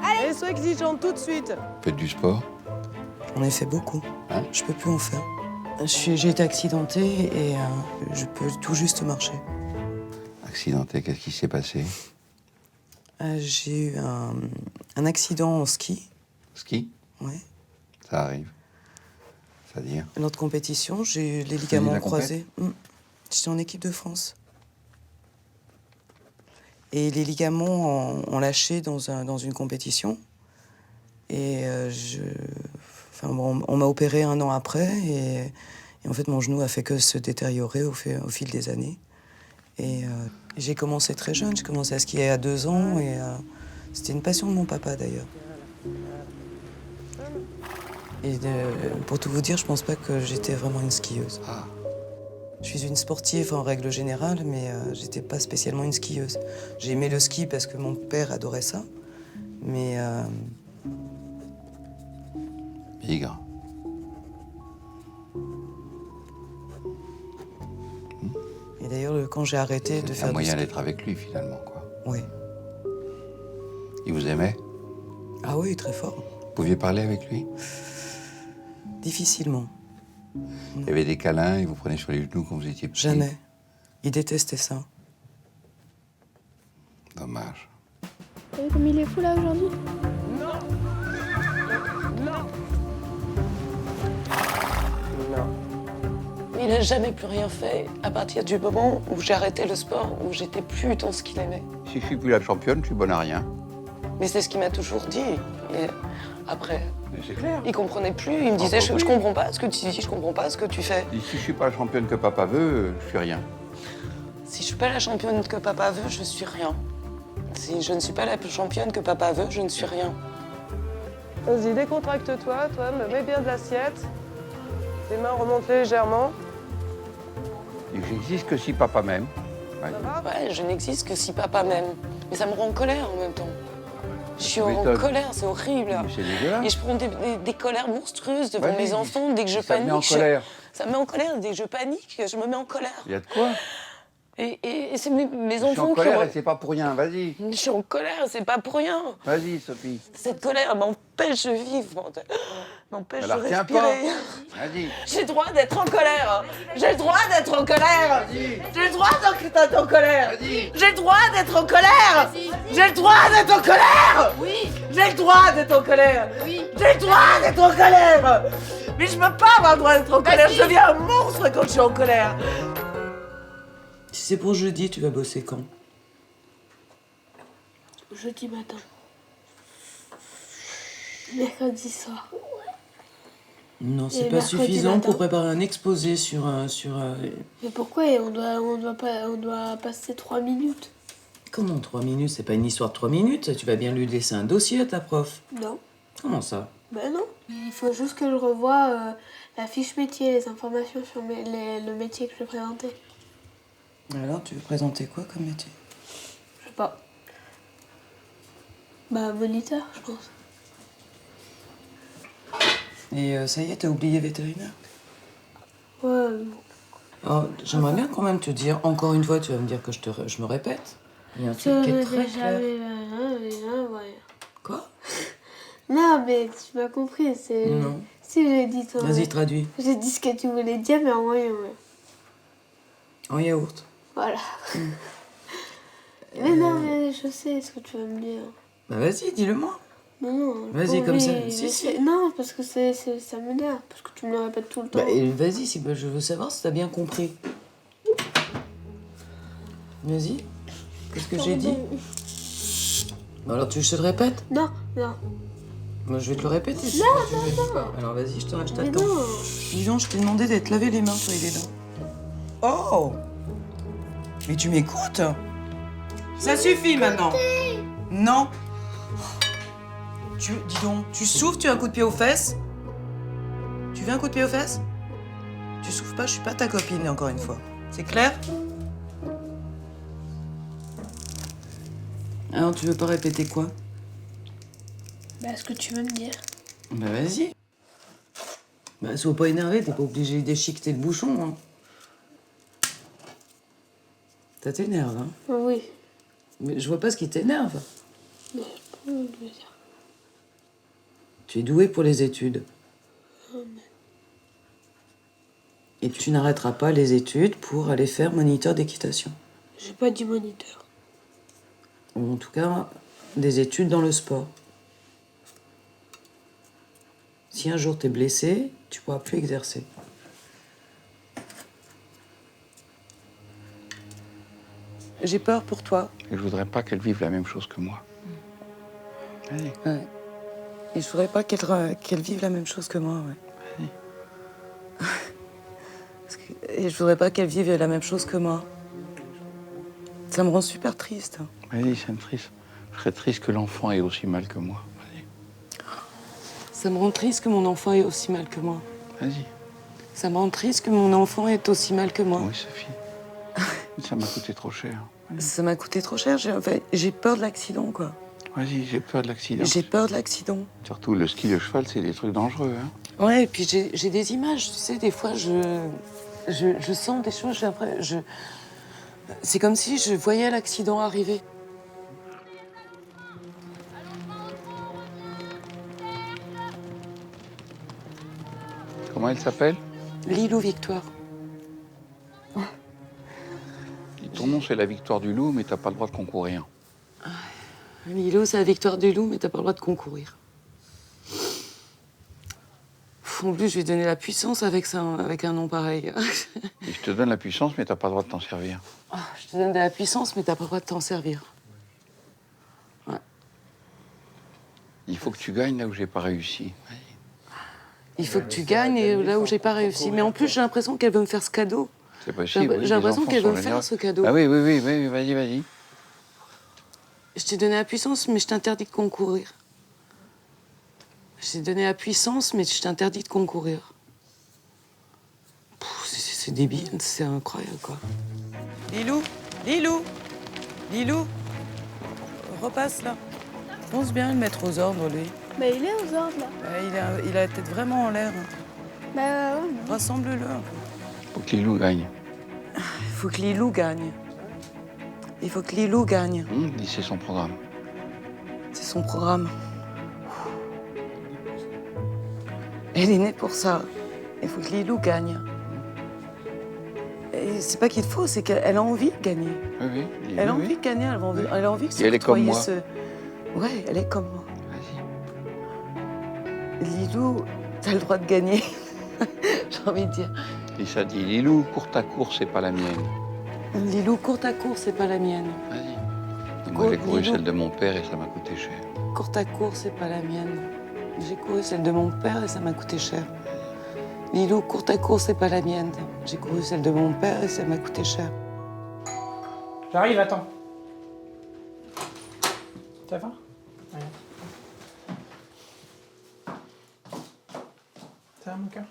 S5: Allez, sois exigeante tout de suite.
S10: Faites du sport.
S5: J'en ai fait beaucoup.
S10: Hein?
S5: Je peux plus en faire. J'ai été accidentée et je peux tout juste marcher.
S10: Accidenté, qu'est-ce qui s'est passé?
S5: J'ai eu un accident en ski.
S10: Ski?
S5: Ouais.
S10: Ça arrive. C'est-à-dire?
S5: Lors de compétition, j'ai eu les ligaments croisés. J'étais en équipe de France. Et les ligaments ont lâché dans une compétition. Et on m'a opéré 1 an après. Et en fait, mon genou a fait que se détériorer au fil des années. Et j'ai commencé très jeune. J'ai commencé à skier à 2 ans. Et c'était une passion de mon papa, d'ailleurs. Et pour tout vous dire, je pense pas que j'étais vraiment une skieuse.
S10: Ah.
S5: Je suis une sportive en règle générale, mais j'étais pas spécialement une skieuse. J'ai aimé le ski parce que mon père adorait ça, mais...
S10: Bigre.
S5: Et d'ailleurs, quand j'ai arrêté de faire
S10: un
S5: du
S10: moyen
S5: ski...
S10: d'être avec lui, finalement, quoi.
S5: Oui.
S10: Il vous aimait?
S5: Ah oui, très fort.
S10: Vous pouviez parler avec lui?
S5: Difficilement.
S10: Il y avait des câlins, il vous prenait sur les genoux quand vous étiez petit?
S5: Jamais. Il détestait ça.
S10: Dommage.
S6: Vous savez comme il est fou là aujourd'hui?
S5: Il n'a jamais plus rien fait à partir du moment où j'ai arrêté le sport, où j'étais plus dans ce qu'il aimait.
S10: Si je suis plus la championne, je suis bonne à rien.
S5: Mais c'est ce qu'il m'a toujours dit. Et après,
S10: Mais c'est clair.
S5: il comprenait plus. Il me disait, je comprends pas ce que tu dis, je comprends pas ce que tu fais.
S10: Et si je suis pas la championne que papa veut, je suis rien.
S5: Si je suis pas la championne que papa veut, je suis rien. Si je ne suis pas la championne que papa veut, je ne suis rien. Vas-y, décontracte-toi, toi, me mets bien de l'assiette. Tes mains remontent légèrement.
S10: Et j'existe que si papa m'aime. Ouais.
S5: Ouais, je n'existe que si papa m'aime. Mais ça me rend en colère en même temps. Je suis en colère, c'est horrible.
S10: Mais c'est dégueulasse.
S5: Et je prends des colères monstrueuses devant
S10: Vas-y,
S5: mes enfants dès que je
S10: ça me
S5: panique.
S10: met en colère.
S5: Ça me met en colère. Dès que je panique, je me mets en colère.
S10: Il y a de quoi?
S5: Et c'est mes
S10: Je suis
S5: enfants
S10: en colère
S5: qui...
S10: et c'est pas pour rien, vas-y.
S5: Je suis en colère, c'est pas pour rien.
S10: Vas-y, Sophie.
S5: Cette colère m'empêche de vivre, m'empêche de
S10: Alors, tiens
S5: respirer.
S10: pas. Vas-y.
S5: J'ai le droit d'être en colère. J'ai le droit d'être en colère. J'ai le droit d'être en colère. J'ai le droit d'être en colère. J'ai le droit d'être en colère.
S6: Oui.
S5: J'ai le droit d'être en colère.
S6: Oui.
S5: J'ai le droit d'être en colère. Mais je peux pas avoir le droit d'être en colère. Je deviens un monstre quand je suis en colère. Si c'est pour jeudi, tu vas bosser quand?
S6: Jeudi matin. Mercredi soir.
S5: Non,
S6: Et
S5: c'est pas
S6: mercredi
S5: suffisant
S6: matin.
S5: pour préparer un exposé sur
S6: Mais pourquoi on doit passer 3 minutes?
S5: Comment 3 minutes? C'est pas une histoire de 3 minutes. Tu vas bien lui laisser un dossier à ta prof.
S6: Non.
S5: Comment ça?
S6: Ben non. Il faut juste que je revoie la fiche métier, les informations sur le métier que je vais présenter.
S5: Alors, tu veux présenter quoi comme métier?
S6: Je sais pas. Bah, moniteur, je pense.
S5: Et ça y est, t'as oublié vétérinaire?
S6: Ouais.
S5: Alors, j'aimerais bien quand même te dire, encore une fois, tu vas me dire que je me répète. Il y a un truc qui est très clair. Quoi?
S6: Non, mais tu m'as compris, c'est...
S5: Non.
S6: Si, j'ai dit...
S5: Vas-y, traduis.
S6: J'ai dit ce que tu voulais dire, mais en moyen, ouais.
S5: En yaourt.
S6: Voilà. Mais non, mais je sais ce que tu vas me dire.
S5: Bah vas-y, dis-le-moi.
S6: Non.
S5: Vas-y,
S6: pas
S5: comme ça.
S6: envie.
S5: Si.
S6: Non, parce que ça m'énerve, parce que tu me le répètes tout le temps.
S5: Bah, vas-y, je veux savoir si t'as bien compris. Vas-y. Qu'est-ce que j'ai dit? Bah alors, tu veux que je te le répète?
S6: Non.
S5: Moi, je vais te le répéter.
S6: Non.
S5: Alors, vas-y, je
S6: Mais
S5: t'attends.
S6: non.
S5: Dis donc, je t'ai demandé d'être lavé les mains, toi, les dents. Oh! Mais tu m'écoutes? Ça suffit maintenant. Non. Dis donc, tu souffles, tu as un coup de pied aux fesses? Tu veux un coup de pied aux fesses? Tu souffles pas, je suis pas ta copine, encore une fois. C'est clair? Alors, tu veux pas répéter quoi?
S2: Bah, ce que tu veux me dire.
S5: Bah, vas-y. Bah, sois pas énervé, t'es pas obligé d'échiqueter le bouchon, hein. Ça t'énerve, hein?
S2: Oui.
S5: Mais je vois pas ce qui t'énerve.
S2: Mais je peux le dire.
S5: Tu es doué pour les études. Et tu n'arrêteras pas les études pour aller faire moniteur d'équitation.
S2: J'ai pas dit moniteur.
S5: Ou en tout cas, des études dans le sport. Si un jour t'es blessé, tu pourras plus exercer. J'ai peur pour toi.
S10: Et je voudrais pas qu'elle vive la même chose que moi. Allez.
S5: Ouais. Et je voudrais pas qu'elle vive la même chose que moi, ouais. Et je voudrais pas qu'elle vive la même chose que moi. Ça me rend super triste.
S10: Vas-y, ça me triste. Je serais triste que l'enfant ait aussi mal que moi. Vas-y.
S5: Ça me rend triste que mon enfant ait aussi mal que moi.
S10: Vas-y.
S5: Ça me rend triste que mon enfant ait aussi mal que moi.
S10: Oui, Sophie. Ça m'a coûté trop cher.
S5: Ça m'a coûté trop cher. J'ai peur de l'accident, quoi.
S10: Vas-y, j'ai peur de l'accident.
S5: J'ai peur de l'accident.
S10: Surtout le ski, le cheval, c'est des trucs dangereux, hein.
S5: Ouais, et puis j'ai des images, tu sais, des fois, je sens des choses, c'est comme si je voyais l'accident arriver.
S10: Comment elle s'appelle?
S5: Lilou Victoire.
S10: Ton nom, c'est la victoire du loup, mais t'as pas le droit de concourir.
S5: Lilou, c'est la victoire du loup, mais t'as pas le droit de concourir. En plus, je vais donner la puissance avec un nom pareil.
S10: Et je te donne la puissance, mais t'as pas le droit de t'en servir.
S5: Je te donne de la puissance, mais t'as pas le droit de t'en servir. Ouais.
S10: Il faut que tu gagnes là où j'ai pas réussi.
S5: Il faut que tu gagnes et là où j'ai pas réussi. Mais en plus, j'ai l'impression qu'elle veut me faire ce cadeau.
S10: C'est possible.
S5: J'ai l'impression qu'elle veut me faire ce cadeau.
S10: Ah oui, vas-y.
S5: Je t'ai donné la puissance, mais je t'interdis de concourir. Je t'ai donné la puissance, mais je t'interdis de concourir. C'est débile, c'est incroyable, quoi. Lilou, repasse là. Pense bien le mettre aux ordres, lui.
S2: Bah, il est aux ordres, là.
S5: Il a la tête vraiment en l'air.
S2: Bah, ouais.
S5: Rassemble-le un peu.
S10: Faut que Lilou gagne.
S5: Il faut que Lilou gagne. Il faut que Lilou gagne.
S10: Dis, c'est son programme.
S5: C'est son programme. Elle est née pour ça. Il faut que Lilou gagne. Et c'est pas qu'il faut, c'est qu'elle a envie de gagner.
S10: Oui.
S5: Elle a envie de gagner, elle a envie que
S10: Et elle est comme moi.
S5: Ouais, elle est comme moi. Lilou, t'as le droit de gagner. J'ai envie de dire.
S10: Et ça dit, Lilou, cours ta course, c'est pas la mienne.
S5: Lilou, cours ta course, c'est pas la mienne.
S10: Vas-y. Moi, j'ai couru celle de mon père et ça m'a coûté cher.
S5: Cours ta course, c'est pas la mienne. J'ai couru celle de mon père et ça m'a coûté cher. Lilou, cours ta course, c'est pas la mienne. J'ai couru celle de mon père et ça m'a coûté cher.
S7: J'arrive, attends. Ça va? Ouais. Ça va, mon cœur?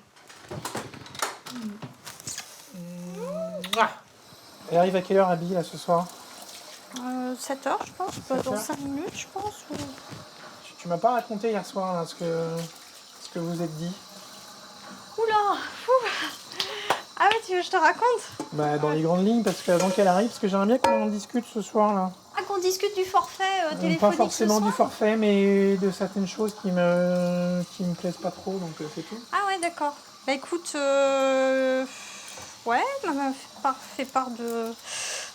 S7: Elle arrive à quelle heure, Abby, là, ce soir?
S2: 7h, je pense.
S7: 7
S2: Dans
S7: heures.
S2: 5 minutes, je pense. Ou...
S7: Tu m'as pas raconté hier soir là, ce que vous êtes dit.
S2: Oula! Ah oui, tu veux que je te raconte?
S7: Bah, dans les grandes lignes, parce qu'avant qu'elle arrive, parce que j'aimerais bien qu'on en discute ce soir là.
S2: Ah, qu'on discute du forfait téléphonique.
S7: Pas forcément
S2: ce soir
S7: du forfait, mais de certaines choses qui me plaisent pas trop, donc c'est tout.
S2: Ah ouais, d'accord. Bah écoute, ouais, maman fait part de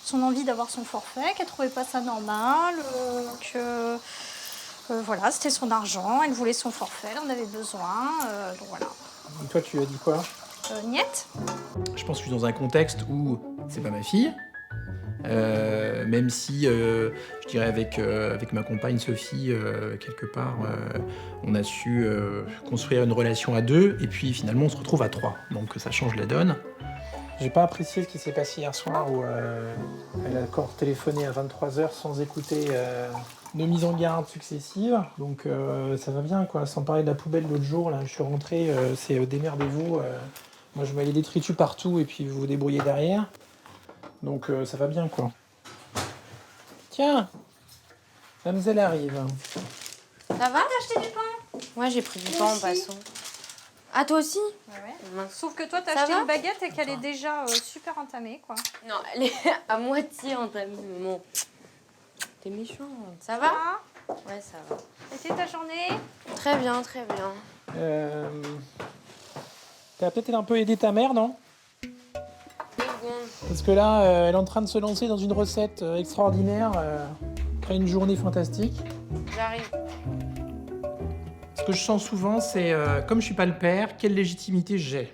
S2: son envie d'avoir son forfait, qu'elle trouvait pas ça normal, que voilà, c'était son argent, elle voulait son forfait, elle en avait besoin, donc voilà.
S7: Et toi, tu as dit quoi?
S2: Niette.
S7: Je pense que je suis dans un contexte où c'est pas ma fille. Même si, je dirais avec ma compagne Sophie, quelque part, on a su construire une relation à deux, et puis finalement on se retrouve à trois, donc ça change la donne. J'ai pas apprécié ce qui s'est passé hier soir où elle a encore téléphoné à 23h sans écouter nos mises en garde successives, donc ça va bien quoi. Sans parler de la poubelle l'autre jour, là, je suis rentré, c'est démerdez-vous, moi je mets les détritus partout et puis vous vous débrouillez derrière. Donc ça va bien quoi. Tiens, Mademoiselle arrive.
S13: Ça va?
S2: T'as acheté du pain?
S13: Ouais, j'ai pris du
S2: Moi
S13: pain en
S2: aussi.
S13: passant. Ah, toi aussi?
S2: Ouais. Sauf que toi, t'as
S13: Ça
S2: acheté
S13: va
S2: une baguette et qu'elle est déjà super entamée, quoi.
S13: Non, elle est à moitié entamée, maman. T'es méchant. Ça va? Ouais, ça va.
S2: C'était ta journée?
S13: Très bien, très bien.
S7: T'as peut-être un peu aidé ta mère, non? Parce que là, elle est en train de se lancer dans une recette extraordinaire après une journée fantastique.
S13: J'arrive.
S7: Ce que je sens souvent, c'est comme je suis pas le père, quelle légitimité j'ai.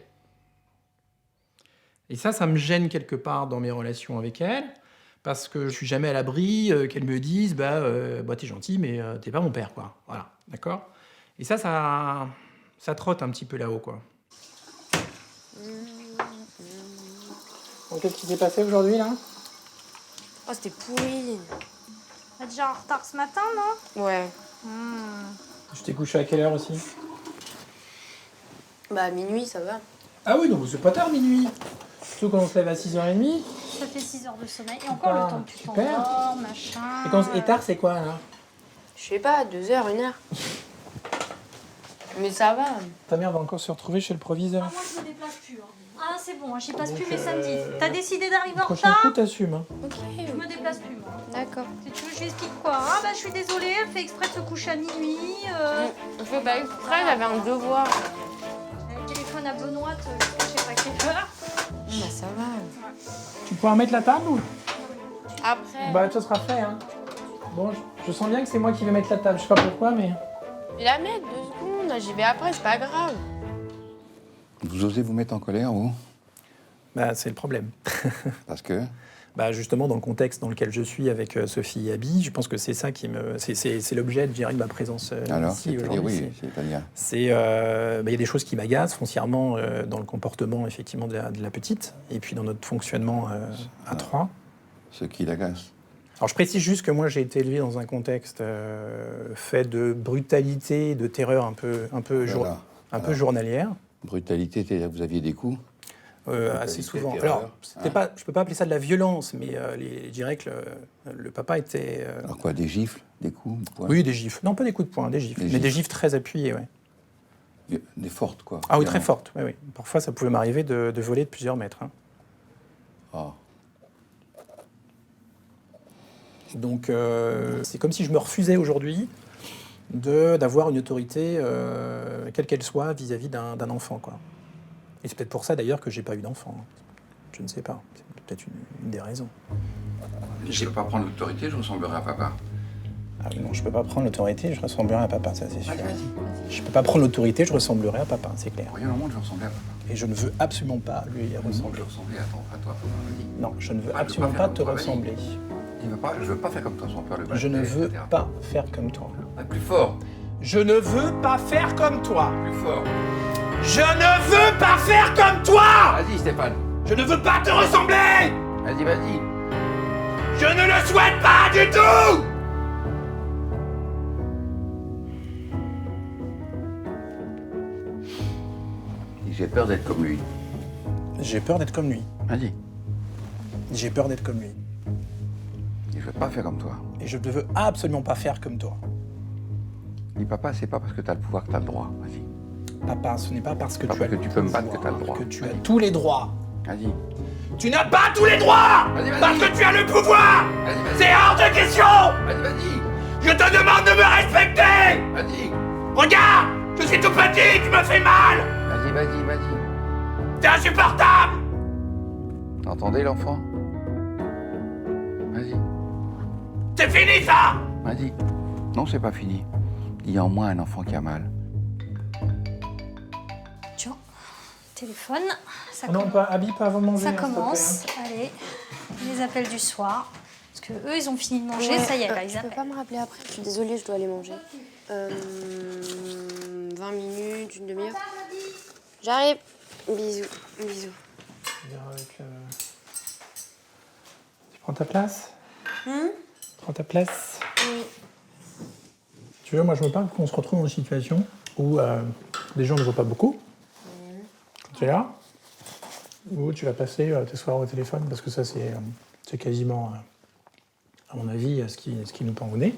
S7: Et ça me gêne quelque part dans mes relations avec elle, parce que je suis jamais à l'abri qu'elle me dise bah t'es gentil, mais t'es pas mon père, quoi. Voilà, d'accord? Et ça trotte un petit peu là-haut, quoi. Qu'est-ce qui s'est passé aujourd'hui, là?
S13: Oh, c'était pourri.
S2: T'es déjà en retard ce matin, non?
S13: Ouais.
S7: Je t'ai couché à quelle heure aussi?
S13: Bah, minuit, ça va.
S7: Ah oui, donc c'est pas tard, minuit. Surtout quand on se lève à 6h30.
S2: Ça fait 6 heures de sommeil. Et encore le temps que tu
S7: super.
S2: t'endors, machin.
S7: Et tard, c'est quoi, là?
S13: Je sais pas, 2 heures, 1 heure. Mais ça va.
S7: Ta mère va encore se retrouver chez le proviseur.
S2: Ah, moi, je me déplace plus. Ah, c'est bon, j'y passe plus mes samedis. T'as décidé d'arriver en
S7: Prochain
S2: retard?
S7: coup, t'assumes. Hein.
S13: Ok.
S2: Je me déplace plus, moi.
S13: D'accord.
S2: Si tu veux, je lui explique quoi? Ah, bah, je suis désolée, elle fait exprès de se coucher à minuit.
S13: On fait pas exprès, j'avais un devoir.
S2: J'ai le téléphone à Benoît, je sais pas quelle heure.
S13: Bah, ça va.
S7: Tu pourras mettre la table ou?
S13: Après.
S7: Bah, ça sera fait, hein. Bon, je sens bien que c'est moi qui vais mettre la table. Je sais pas pourquoi, mais...
S13: Et la mettre 2 secondes, j'y vais après, c'est pas grave.
S10: Vous osez vous mettre en colère, vous?
S7: Bah, c'est le problème.
S10: Parce que?
S7: Bah, justement, dans le contexte dans lequel je suis avec Sophie et Abby, je pense que c'est ça qui me... C'est l'objet, je dirais, de ma présence
S10: Alors,
S7: ici
S10: c'est-à-dire,
S7: aujourd'hui.
S10: oui, c'est-à-dire?
S7: C'est... y a des choses qui m'agacent foncièrement dans le comportement, effectivement, de la petite, et puis dans notre fonctionnement à trois.
S10: Ce qui l'agace.
S7: Alors, je précise juste que moi, j'ai été élevé dans un contexte fait de brutalité, de terreur un peu journalière.
S10: Brutalité, c'est-à-dire que vous aviez des coups?
S7: Assez souvent.
S10: terreur,
S7: Alors, c'était pas, je peux pas appeler ça de la violence, mais je dirais que le papa était...
S10: Alors quoi, des gifles, des coups de poing?
S7: Oui, des gifles. Non, pas des coups de poing, des gifles. Mais des gifles très appuyées, oui.
S10: Des fortes, quoi.
S7: Ah oui, très fortes, oui, oui. Parfois, ça pouvait m'arriver de voler de plusieurs mètres. Hein.
S10: Ah.
S7: Donc, c'est comme si je me refusais aujourd'hui d'avoir une autorité, quelle qu'elle soit, vis-à-vis d'un enfant, quoi. Et c'est peut-être pour ça, d'ailleurs, que j'ai pas eu d'enfant. Je ne sais pas. C'est peut-être une des raisons.
S10: Je ne peux pas prendre l'autorité, je ressemblerai à papa.
S7: Ah oui, non, je peux pas prendre l'autorité, je ressemblerai à papa, ça c'est sûr. Je peux pas prendre l'autorité, je ressemblerai à papa, c'est clair.
S10: Voyons le monde, je ressemblais à papa.
S7: Et je ne veux absolument pas lui ressembler.
S10: Je ressemblais à toi, vas-y.
S7: Non, je ne veux absolument pas te ressembler.
S10: Je veux pas faire comme toi, son père.
S7: Je ne veux pas faire comme toi.
S10: Plus fort.
S7: Je ne veux pas faire comme toi.
S10: Plus fort.
S7: Je ne veux pas faire comme toi.
S10: Vas-y, Stéphane.
S7: Je ne veux pas te ressembler.
S10: Vas-y, vas-y.
S7: Je ne le souhaite pas du tout.
S10: J'ai peur d'être comme lui.
S7: J'ai peur d'être comme lui.
S10: Vas-y.
S7: J'ai peur d'être comme lui.
S10: Et je veux pas faire comme toi.
S7: Et je ne veux absolument pas faire comme toi.
S10: Dis papa, c'est pas parce que t'as le pouvoir que t'as le droit. Vas-y.
S7: Papa, ce n'est pas parce que
S10: Pas
S7: tu as
S10: parce que tu peux me battre que t'as le droit.
S7: que tu as tous les droits.
S10: Vas-y.
S7: Tu n'as pas tous les droits.
S10: Vas-y.
S7: Parce que tu as le pouvoir.
S10: Vas-y.
S7: C'est hors de question.
S10: Vas-y.
S7: Je te demande de me respecter.
S10: Vas-y.
S7: Regarde, je suis tout petit, tu me fais mal.
S10: Vas-y.
S7: T'es insupportable.
S10: T'entendez l'enfant? Vas-y.
S7: C'est fini ça.
S10: Vas-y. Non, c'est pas fini. Il y a en moi un enfant qui a mal.
S2: Tiens, téléphone. Ça
S7: Non, pas habille pas avant de manger.
S2: Ça
S7: hein, s'il te plaît,
S2: commence.
S7: hein.
S2: Allez, les appels du soir. Parce que eux, ils ont fini de manger, ça y est, là, ils
S13: Tu peux
S2: appellent.
S13: pas me rappeler après? Je suis désolée, je dois aller manger. 20 minutes, une demi-heure. J'arrive. Bisous.
S7: Tu prends ta place? Prends ta place.
S13: Oui.
S7: Tu veux, moi je veux pas qu'on se retrouve dans une situation où les gens ne voient pas beaucoup. Quand tu es là, où tu vas passer tes soirs au téléphone, parce que ça c'est quasiment à mon avis, ce qui nous pend au nez.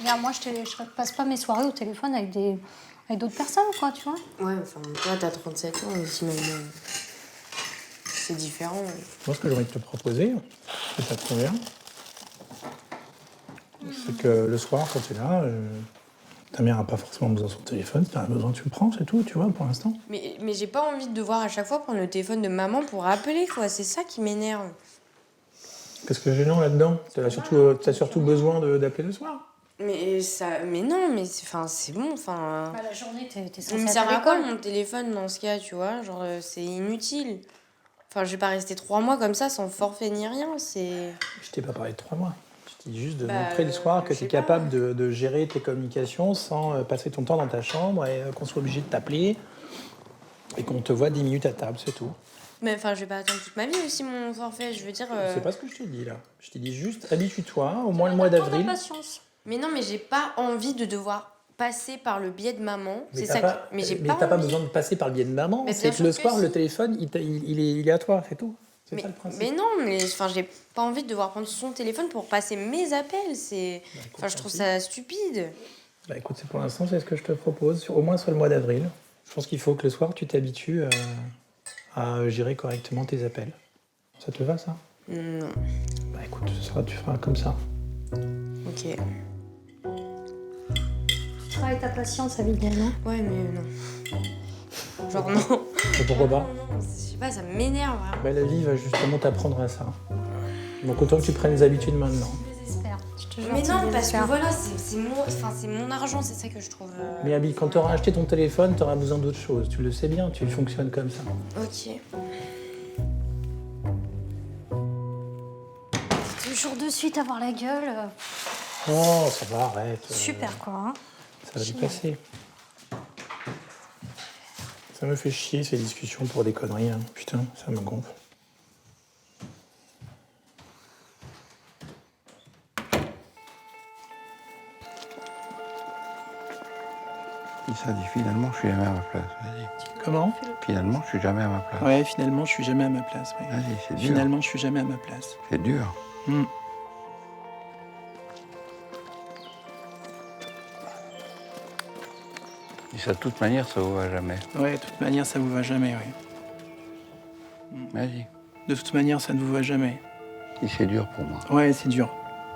S2: Regarde, moi, je passe pas mes soirées au téléphone avec d'autres personnes, quoi, tu vois.
S13: Ouais, enfin, toi, t'as 37 ans aussi, même. C'est différent.
S7: Moi, ce que j'aurais envie de te proposer, si ça te convient, c'est que le soir, quand tu es là, ta mère n'a pas forcément besoin de son téléphone. Si tu as besoin, tu le prends, c'est tout, tu vois, pour l'instant.
S13: Mais j'ai pas envie de devoir à chaque fois prendre le téléphone de maman pour appeler, quoi. C'est ça qui m'énerve.
S7: Qu'est-ce que j'ai gênant là-dedans? T'as surtout besoin d'appeler le soir.
S13: Mais non, mais c'est bon, enfin...
S2: La journée, t'es
S13: Ça
S2: censée
S13: me
S2: être
S13: sert
S2: à
S13: à quoi
S2: l'école.
S13: mon téléphone dans ce cas, tu vois? Genre, c'est inutile. Enfin, je vais pas rester 3 mois comme ça sans forfait ni rien, c'est...
S7: Je t'ai pas parlé de 3 mois. Je t'ai dit juste de
S13: Bah,
S7: montrer le soir que
S13: je
S7: tu es
S13: sais pas.
S7: capable de gérer tes communications sans passer ton temps dans ta chambre et qu'on soit obligé de t'appeler et qu'on te voit 10 minutes à table, c'est tout.
S13: Mais enfin, je vais pas attendre toute ma vie aussi, mon forfait, je veux dire...
S7: C'est pas ce que je t'ai dit là. Je t'ai dit juste habitue-toi, au moins le mois d'avril.
S2: Patience.
S13: Mais non, mais j'ai pas envie de devoir passer par le biais de maman.
S7: Mais
S13: C'est
S7: t'as
S13: ça
S7: pas,
S13: mais j'ai
S7: mais
S13: pas
S7: t'as pas
S13: envie.
S7: besoin de passer par le biais de maman.
S13: Mais
S7: C'est
S13: bien
S7: que
S13: sûr
S7: le
S13: que
S7: soir,
S13: si.
S7: le téléphone, il est à toi, c'est tout. C'est ça le principe.
S13: Mais non, mais enfin, j'ai pas envie de devoir prendre son téléphone pour passer mes appels. C'est... Enfin, je trouve ça stupide.
S7: Bah écoute, pour l'instant, c'est ce que je te propose, au moins sur le mois d'avril. Je pense qu'il faut que le soir, tu t'habitues à gérer correctement tes appels. Ça te va, ça?
S13: Non.
S7: Bah écoute, tu feras comme ça.
S13: Ok.
S2: Tu travailles ta patience, Abigail, non?
S13: Ouais, mais non. Genre non.
S7: Et pourquoi pas?
S13: Je sais pas, ça m'énerve. Vraiment.
S7: Bah, la vie va justement t'apprendre à ça. Donc autant que tu prennes les habitudes maintenant.
S2: Je désespère. Je te jure.
S13: Mais
S2: tu
S13: non, parce que
S2: désespères.
S13: voilà, c'est mon argent, c'est ça que je trouve...
S7: Mais Abby, quand tu auras acheté ton téléphone, tu auras besoin d'autre chose. Tu le sais bien, tu fonctionnes comme ça.
S13: Ok.
S2: Toujours de suite avoir la gueule.
S7: Oh, ça va, arrête.
S2: Super, quoi. Hein.
S7: Ça va lui passer. Ça me fait chier ces discussions pour des conneries. Hein. Putain, ça me gonfle.
S10: Ça dit finalement, je suis jamais à ma place. Vas-y.
S7: Comment?
S10: Finalement, je suis jamais à ma place.
S7: Ouais, finalement, je suis jamais à ma place. Ouais.
S10: Vas-y, c'est dur.
S7: Finalement, je suis jamais à ma place.
S10: C'est dur. Et ça, de toute manière, ça vous va jamais.
S7: Ouais, de toute manière, ça vous va jamais, oui.
S10: Vas-y.
S7: De toute manière, ça ne vous va jamais.
S10: Et c'est dur pour moi.
S7: Ouais, c'est dur.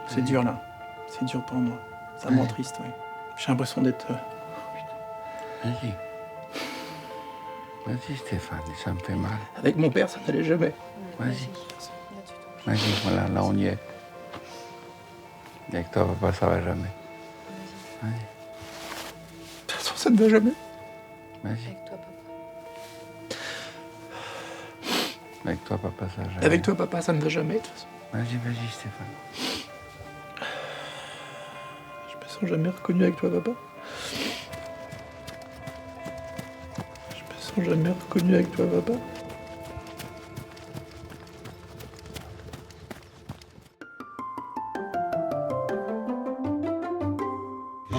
S7: C'est dur, là. C'est dur pour moi. Ça me rend triste, oui. J'ai l'impression d'être...
S10: Vas-y. Vas-y, Stéphane, ça me fait mal.
S7: Avec mon père, ça n'allait jamais.
S10: Vas-y. Vas-y, voilà, là, on y est. Et avec toi, papa, ça va jamais. Vas-y.
S7: De toute façon, ça ne va jamais.
S10: Vas-y.
S13: Avec toi, papa.
S10: Avec toi, papa, ça va jamais.
S7: Avec toi, papa, ça ne va jamais, de toute façon.
S10: Vas-y, Stéphane.
S7: Je me sens jamais reconnu avec toi, papa. Je me sens jamais reconnu avec toi, papa.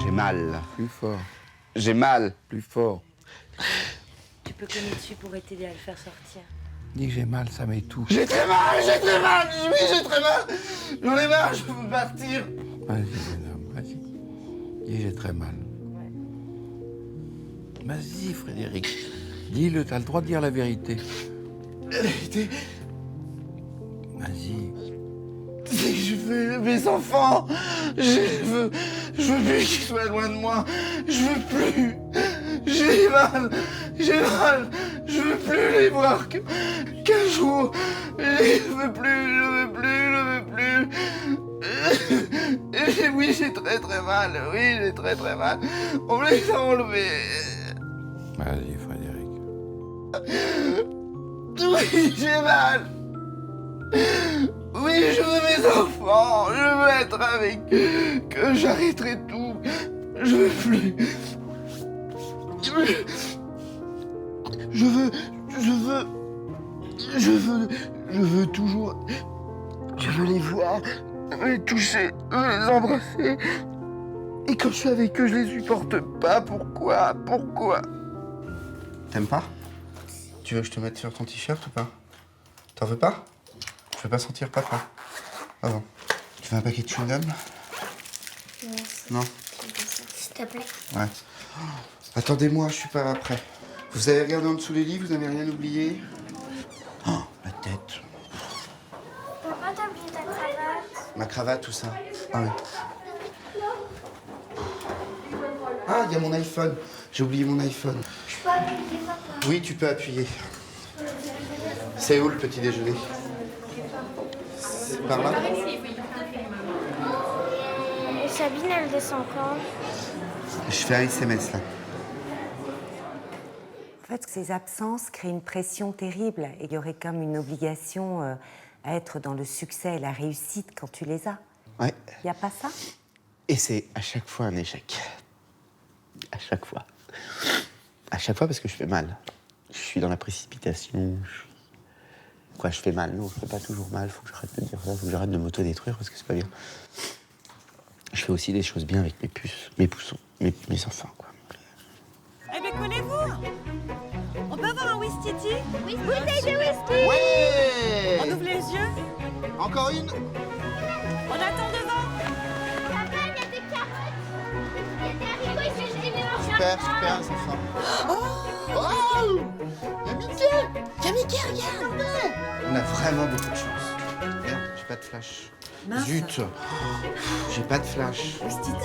S4: J'ai mal.
S10: Plus fort.
S4: J'ai mal.
S10: Plus fort.
S12: Tu peux cogner dessus pour t'aider à le faire sortir.
S10: Dis que j'ai mal, ça m'étouffe.
S4: J'ai très mal, oui, j'ai très mal. J'en ai marre, je veux partir.
S10: Vas-y, bonhomme, vas-y. Dis, j'ai très mal. Vas-y, Frédéric. Dis-le, t'as le droit de dire la vérité.
S4: La vérité,
S10: Vas-y.
S4: c'est que je veux mes enfants. Je veux plus qu'ils soient loin de moi. Je veux plus. J'ai mal. Je veux plus les voir qu'un jour. Je veux plus. Et oui, j'ai très mal. Oui, j'ai très mal. On me les a enlevés.
S10: Vas-y, Frédéric.
S4: Oui, j'ai mal. Oui, je veux mes enfants. Je veux être avec eux. Que j'arrêterai tout. Je veux plus. Je veux toujours. Je veux les voir, les toucher, les embrasser. Et quand je suis avec eux, je les supporte pas. Pourquoi? T'aimes pas? Tu veux que je te mette sur ton t-shirt ou pas? T'en veux pas? Je veux pas sentir papa. Ah bon. veux un paquet de chewing-gum? Non?
S6: S'il te plaît.
S4: Ouais. Attendez-moi, je suis pas prêt. Vous avez regardé en dessous les lits, vous n'avez rien oublié? Oh, ma tête.
S6: Papa, t'as oublié ta cravate?
S4: Ma cravate, tout ça. Ah ouais. Ah, il y a mon iPhone. J'ai oublié mon iPhone.
S6: Je peux appuyer, papa?
S4: Oui, tu peux appuyer. C'est où le petit déjeuner? C'est par là?
S6: Et Sabine, elle descend quand?
S4: Je fais un SMS là.
S8: En fait, ces absences créent une pression terrible et il y aurait comme une obligation à être dans le succès et la réussite quand tu les as.
S4: Ouais.
S8: Il n'y a pas ça?
S4: Et c'est à chaque fois un échec. À chaque fois. À chaque fois parce que je fais mal. Je suis dans la précipitation. Quoi, je fais mal? Non, je fais pas toujours mal. Faut que j'arrête de dire ça. Faut que j'arrête de m'auto-détruire parce que c'est pas bien. Je fais aussi des choses bien avec mes puces, mes poussons, mes enfants, quoi.
S14: Eh bien, collez-vous! On peut avoir un Wistiti?
S6: Oui, bouteille de whisky!
S4: Ouais!
S14: On ouvre les yeux?
S4: Encore une?
S14: On attend devant!
S6: Papa, il y a des carottes! Il y a des haricots ici, je les mélange.
S4: Super, super, les enfants. Oh! Y'a Mickey! Y'a Mickey, regarde! On a vraiment beaucoup de chance. Merde, j'ai pas de flash.
S8: Mince.
S4: Zut! J'ai pas de flash.
S6: Coucou, Wistiti!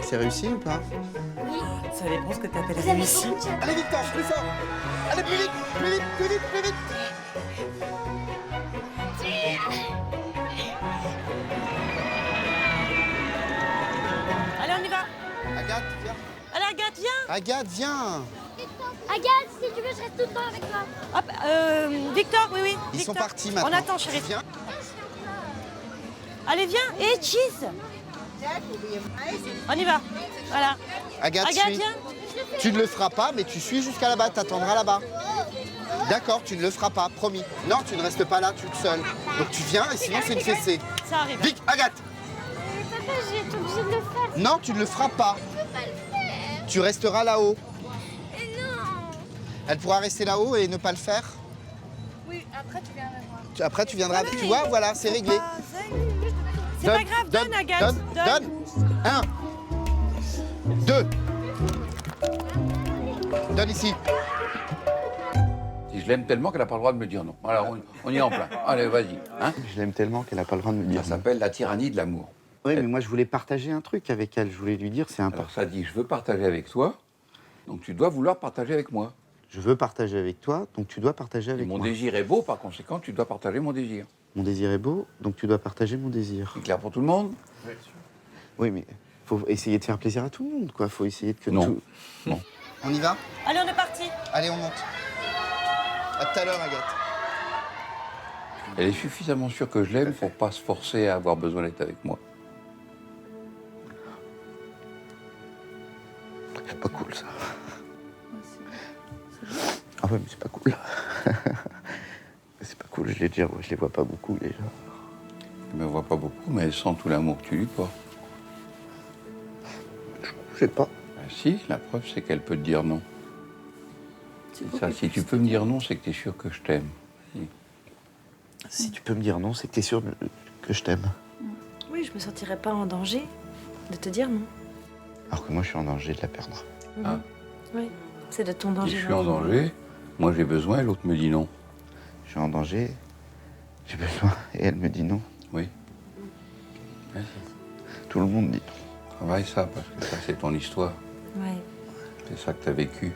S4: C'est réussi ou pas?
S5: Ça dépend ce que t'appelles
S6: Vous avez
S5: réussi.
S6: beaucoup de chance.
S4: Allez, Victor, plus fort! Allez, plus vite, plus vite, plus vite, plus vite!
S14: Allez, on y va!
S4: Agathe, viens!
S14: Allez, Agathe, viens!
S4: Agathe, viens!
S6: Agathe, si tu veux, je reste tout le temps avec toi.
S14: Hop, Victor, oui, oui.
S4: Ils sont
S14: Victor.
S4: partis maintenant.
S14: On attend, chérie.
S4: Viens.
S14: Allez, viens! Et cheese! On y va. Voilà.
S4: Agathe,
S14: Agathe,
S4: suis.
S14: viens!
S4: Tu ne le feras pas, mais tu suis jusqu'à là-bas, t'attendras là-bas. D'accord, tu ne le feras pas, promis. Non, tu ne restes pas là toute seule. Donc tu viens et sinon c'est une fessée.
S14: Ça arrive.
S4: Vic, Agathe!
S6: Papa, j'ai été obligée de le faire.
S4: Non, tu ne le feras pas.
S6: Je peux pas le faire.
S4: Tu resteras là-haut.
S6: Et non.
S4: Elle pourra rester là-haut et ne pas le faire.
S6: Oui, après tu viendras voir.
S4: Après, tu viendras. Tu vois, voilà, c'est réglé.
S14: C'est pas grave, donne, Agathe.
S4: Donne. 1, 2. Donne ici.
S10: Si je l'aime tellement qu'elle n'a pas le droit de me dire non. Alors, on y est en plein. Allez, vas-y. Hein,
S4: Je l'aime tellement qu'elle n'a pas le droit de me dire.
S10: ça s'appelle la tyrannie de l'amour.
S4: Oui, mais moi, je voulais partager un truc avec elle. Je voulais lui dire, c'est important.
S10: Alors, ça dit, je veux partager avec toi, donc tu dois vouloir partager avec moi.
S4: Je veux partager avec toi, donc tu dois partager
S10: Et
S4: avec
S10: mon
S4: moi.
S10: désir est beau, par conséquent, tu dois partager mon désir.
S4: Mon désir est beau, donc tu dois partager mon désir.
S10: C'est clair pour tout le monde?
S4: Oui, mais faut essayer de faire plaisir à tout le monde, quoi. Faut essayer de que
S10: Non.
S4: tout...
S10: Non.
S4: On y va?
S14: Allez, on est parti.
S4: Allez, on monte. À tout à l'heure, Agathe.
S10: Elle est suffisamment sûre que je l'aime pour pas se forcer à avoir besoin d'être avec moi.
S4: C'est pas cool, ça. Ah ouais, mais c'est pas cool. C'est pas cool, je les vois pas beaucoup, déjà.
S10: Elle me voit pas beaucoup, mais elle sent tout l'amour que tu lui portes.
S4: Je sais pas.
S10: Ben si, la preuve, c'est qu'elle peut te dire non. C'est ça, si tu peux me dire non, c'est que tu es sûr que je t'aime.
S4: Si tu peux me dire non, c'est que t'es sûr que je t'aime.
S12: Oui, je me sentirais pas en danger de te dire non.
S4: Alors que moi, je suis en danger de la perdre.
S10: Ah.
S12: Oui, c'est de ton
S10: Si
S12: danger.
S10: je suis en danger, moi j'ai besoin et l'autre me dit non.
S4: Je suis en danger, j'ai besoin, et elle me dit non.
S10: Oui. Ouais,
S4: Tout le monde dit non.
S10: travaille ça, parce que ça, c'est ton histoire.
S12: Ouais.
S10: C'est ça que tu as vécu.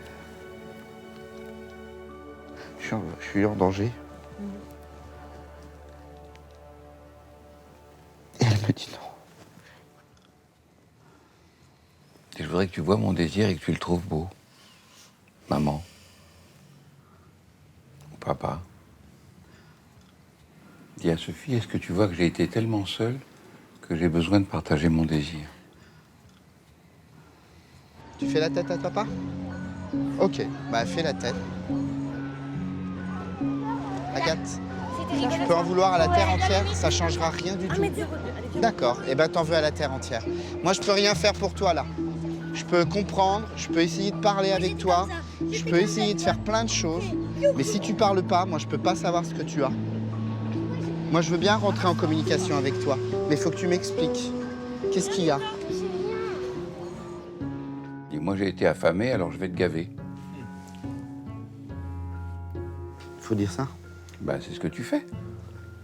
S4: Je suis en danger. Et elle me dit non.
S10: Et je voudrais que tu vois mon désir et que tu le trouves beau. Maman. Ou papa. Dis à Sophie, est-ce que tu vois que j'ai été tellement seul que j'ai besoin de partager mon désir?
S4: Tu fais la tête à papa? Ok, bah fais la tête. Agathe, tu peux en vouloir à la terre entière, ça changera rien du tout. D'accord, et ben t'en veux à la terre entière. Moi je peux rien faire pour toi là. Je peux comprendre, je peux essayer de parler avec toi, je peux essayer de faire plein de choses, mais si tu parles pas, moi je peux pas savoir ce que tu as. Moi, je veux bien rentrer en communication avec toi, mais il faut que tu m'expliques. Qu'est-ce qu'il y a?
S10: Dis, moi j'ai été affamé, alors je vais te gaver.
S9: Faut dire ça?
S10: Bah, c'est ce que tu fais.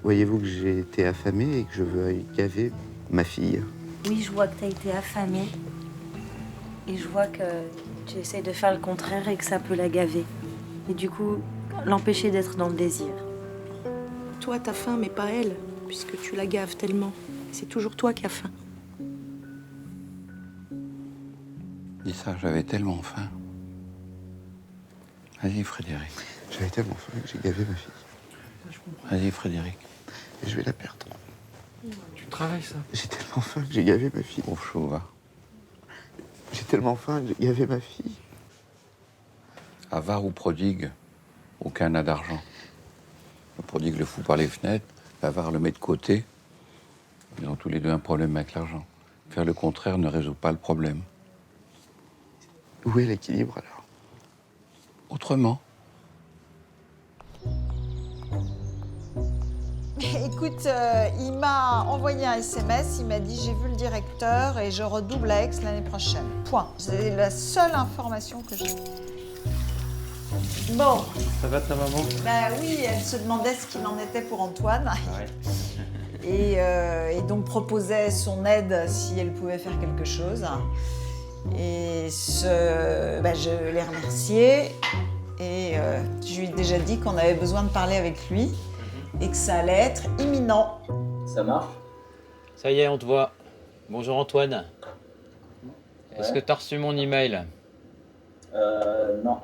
S9: Voyez-vous que j'ai été affamé et que je veux gaver ma fille?
S12: Oui, je vois que t'as été affamée. Et je vois que tu essayes de faire le contraire et que ça peut la gaver. Et du coup, l'empêcher d'être dans le désir.
S15: Toi, t'as faim, mais pas elle, puisque tu la gaves tellement. C'est toujours toi qui as faim.
S10: Dis ça, j'avais tellement faim. Vas-y, Frédéric.
S9: J'avais tellement faim que j'ai gavé ma fille.
S10: Vas-y, Frédéric.
S9: Et je vais la perdre.
S1: Tu travailles ça?
S9: J'ai tellement faim que j'ai gavé ma fille.
S10: Pauvre chaud, va.
S9: J'ai tellement faim que j'ai gavé ma fille.
S10: Avare ou prodigue, aucun n'a d'argent. Le prodigue le fout par les fenêtres, l'avare le met de côté. Ils ont tous les deux un problème avec l'argent. Faire le contraire ne résout pas le problème.
S9: Où est l'équilibre alors?
S10: Autrement.
S16: Écoute, il m'a envoyé un SMS, il m'a dit j'ai vu le directeur et je redouble à Aix l'année prochaine. Point. C'est la seule information que j'ai. Bon.
S1: Ça va ta maman?
S16: Bah oui, elle se demandait ce qu'il en était pour Antoine. Et donc proposait son aide si elle pouvait faire quelque chose. Et je l'ai remercié et je lui ai déjà dit qu'on avait besoin de parler avec lui et que ça allait être imminent.
S11: Ça marche?
S3: Ça y est, on te voit. Bonjour Antoine. Est-ce que t'as reçu mon email?
S11: Non.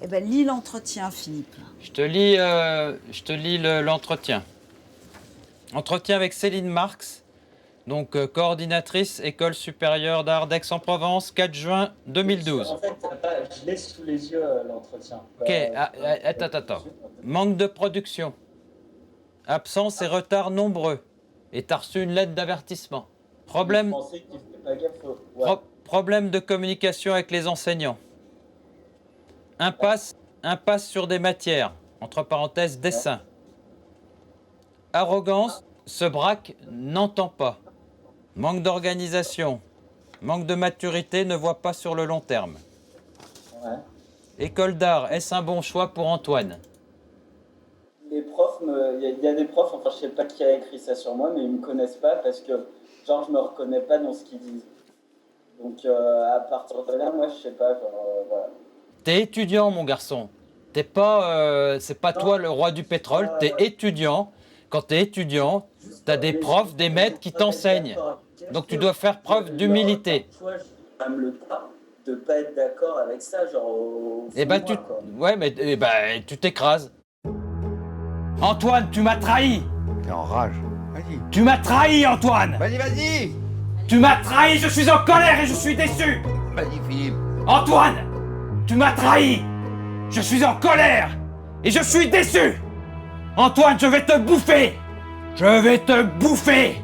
S16: Eh ben, lis l'entretien, Philippe.
S3: Je te lis l'entretien. Entretien avec Céline Marx, donc coordinatrice École supérieure d'art d'Aix-en-Provence, 4 juin 2012.
S11: En fait, je l'ai sous les yeux, l'entretien.
S3: Ok, attends. Manque de production. Absence et retard nombreux. Et t'as reçu une lettre d'avertissement. Problème...
S11: Je pensais qu'il faisait pas gaffe. Ouais.
S3: Problème de communication avec les enseignants. Impasse sur des matières, entre parenthèses, dessin. Arrogance, se braque, n'entend pas. Manque d'organisation, manque de maturité, ne voit pas sur le long terme.
S11: Ouais.
S3: École d'art, est-ce un bon choix pour Antoine?
S11: Les profs, il y a des profs, enfin je sais pas qui a écrit ça sur moi, mais ils me connaissent pas parce que genre je me reconnais pas dans ce qu'ils disent. Donc à partir de là, moi je sais pas, voilà.
S3: T'es étudiant, mon garçon. T'es pas, c'est pas toi le roi du pétrole, t'es étudiant. Quand t'es étudiant, t'as des profs, des maîtres qui t'enseignent. Donc tu dois faire preuve d'humilité.
S11: Toi, je pas me le tas de pas être d'accord avec ça, genre.
S3: Eh ben tu t'écrases. Antoine, tu m'as trahi.
S10: T'es en rage. Vas-y.
S3: Tu m'as trahi, Antoine.
S10: Vas-y.
S3: Tu m'as trahi, je suis en colère et je suis déçu.
S10: Vas-y, Philippe.
S3: Antoine, tu m'as trahi. Je suis en colère et je suis déçu. Antoine, je vais te bouffer. Je vais te bouffer.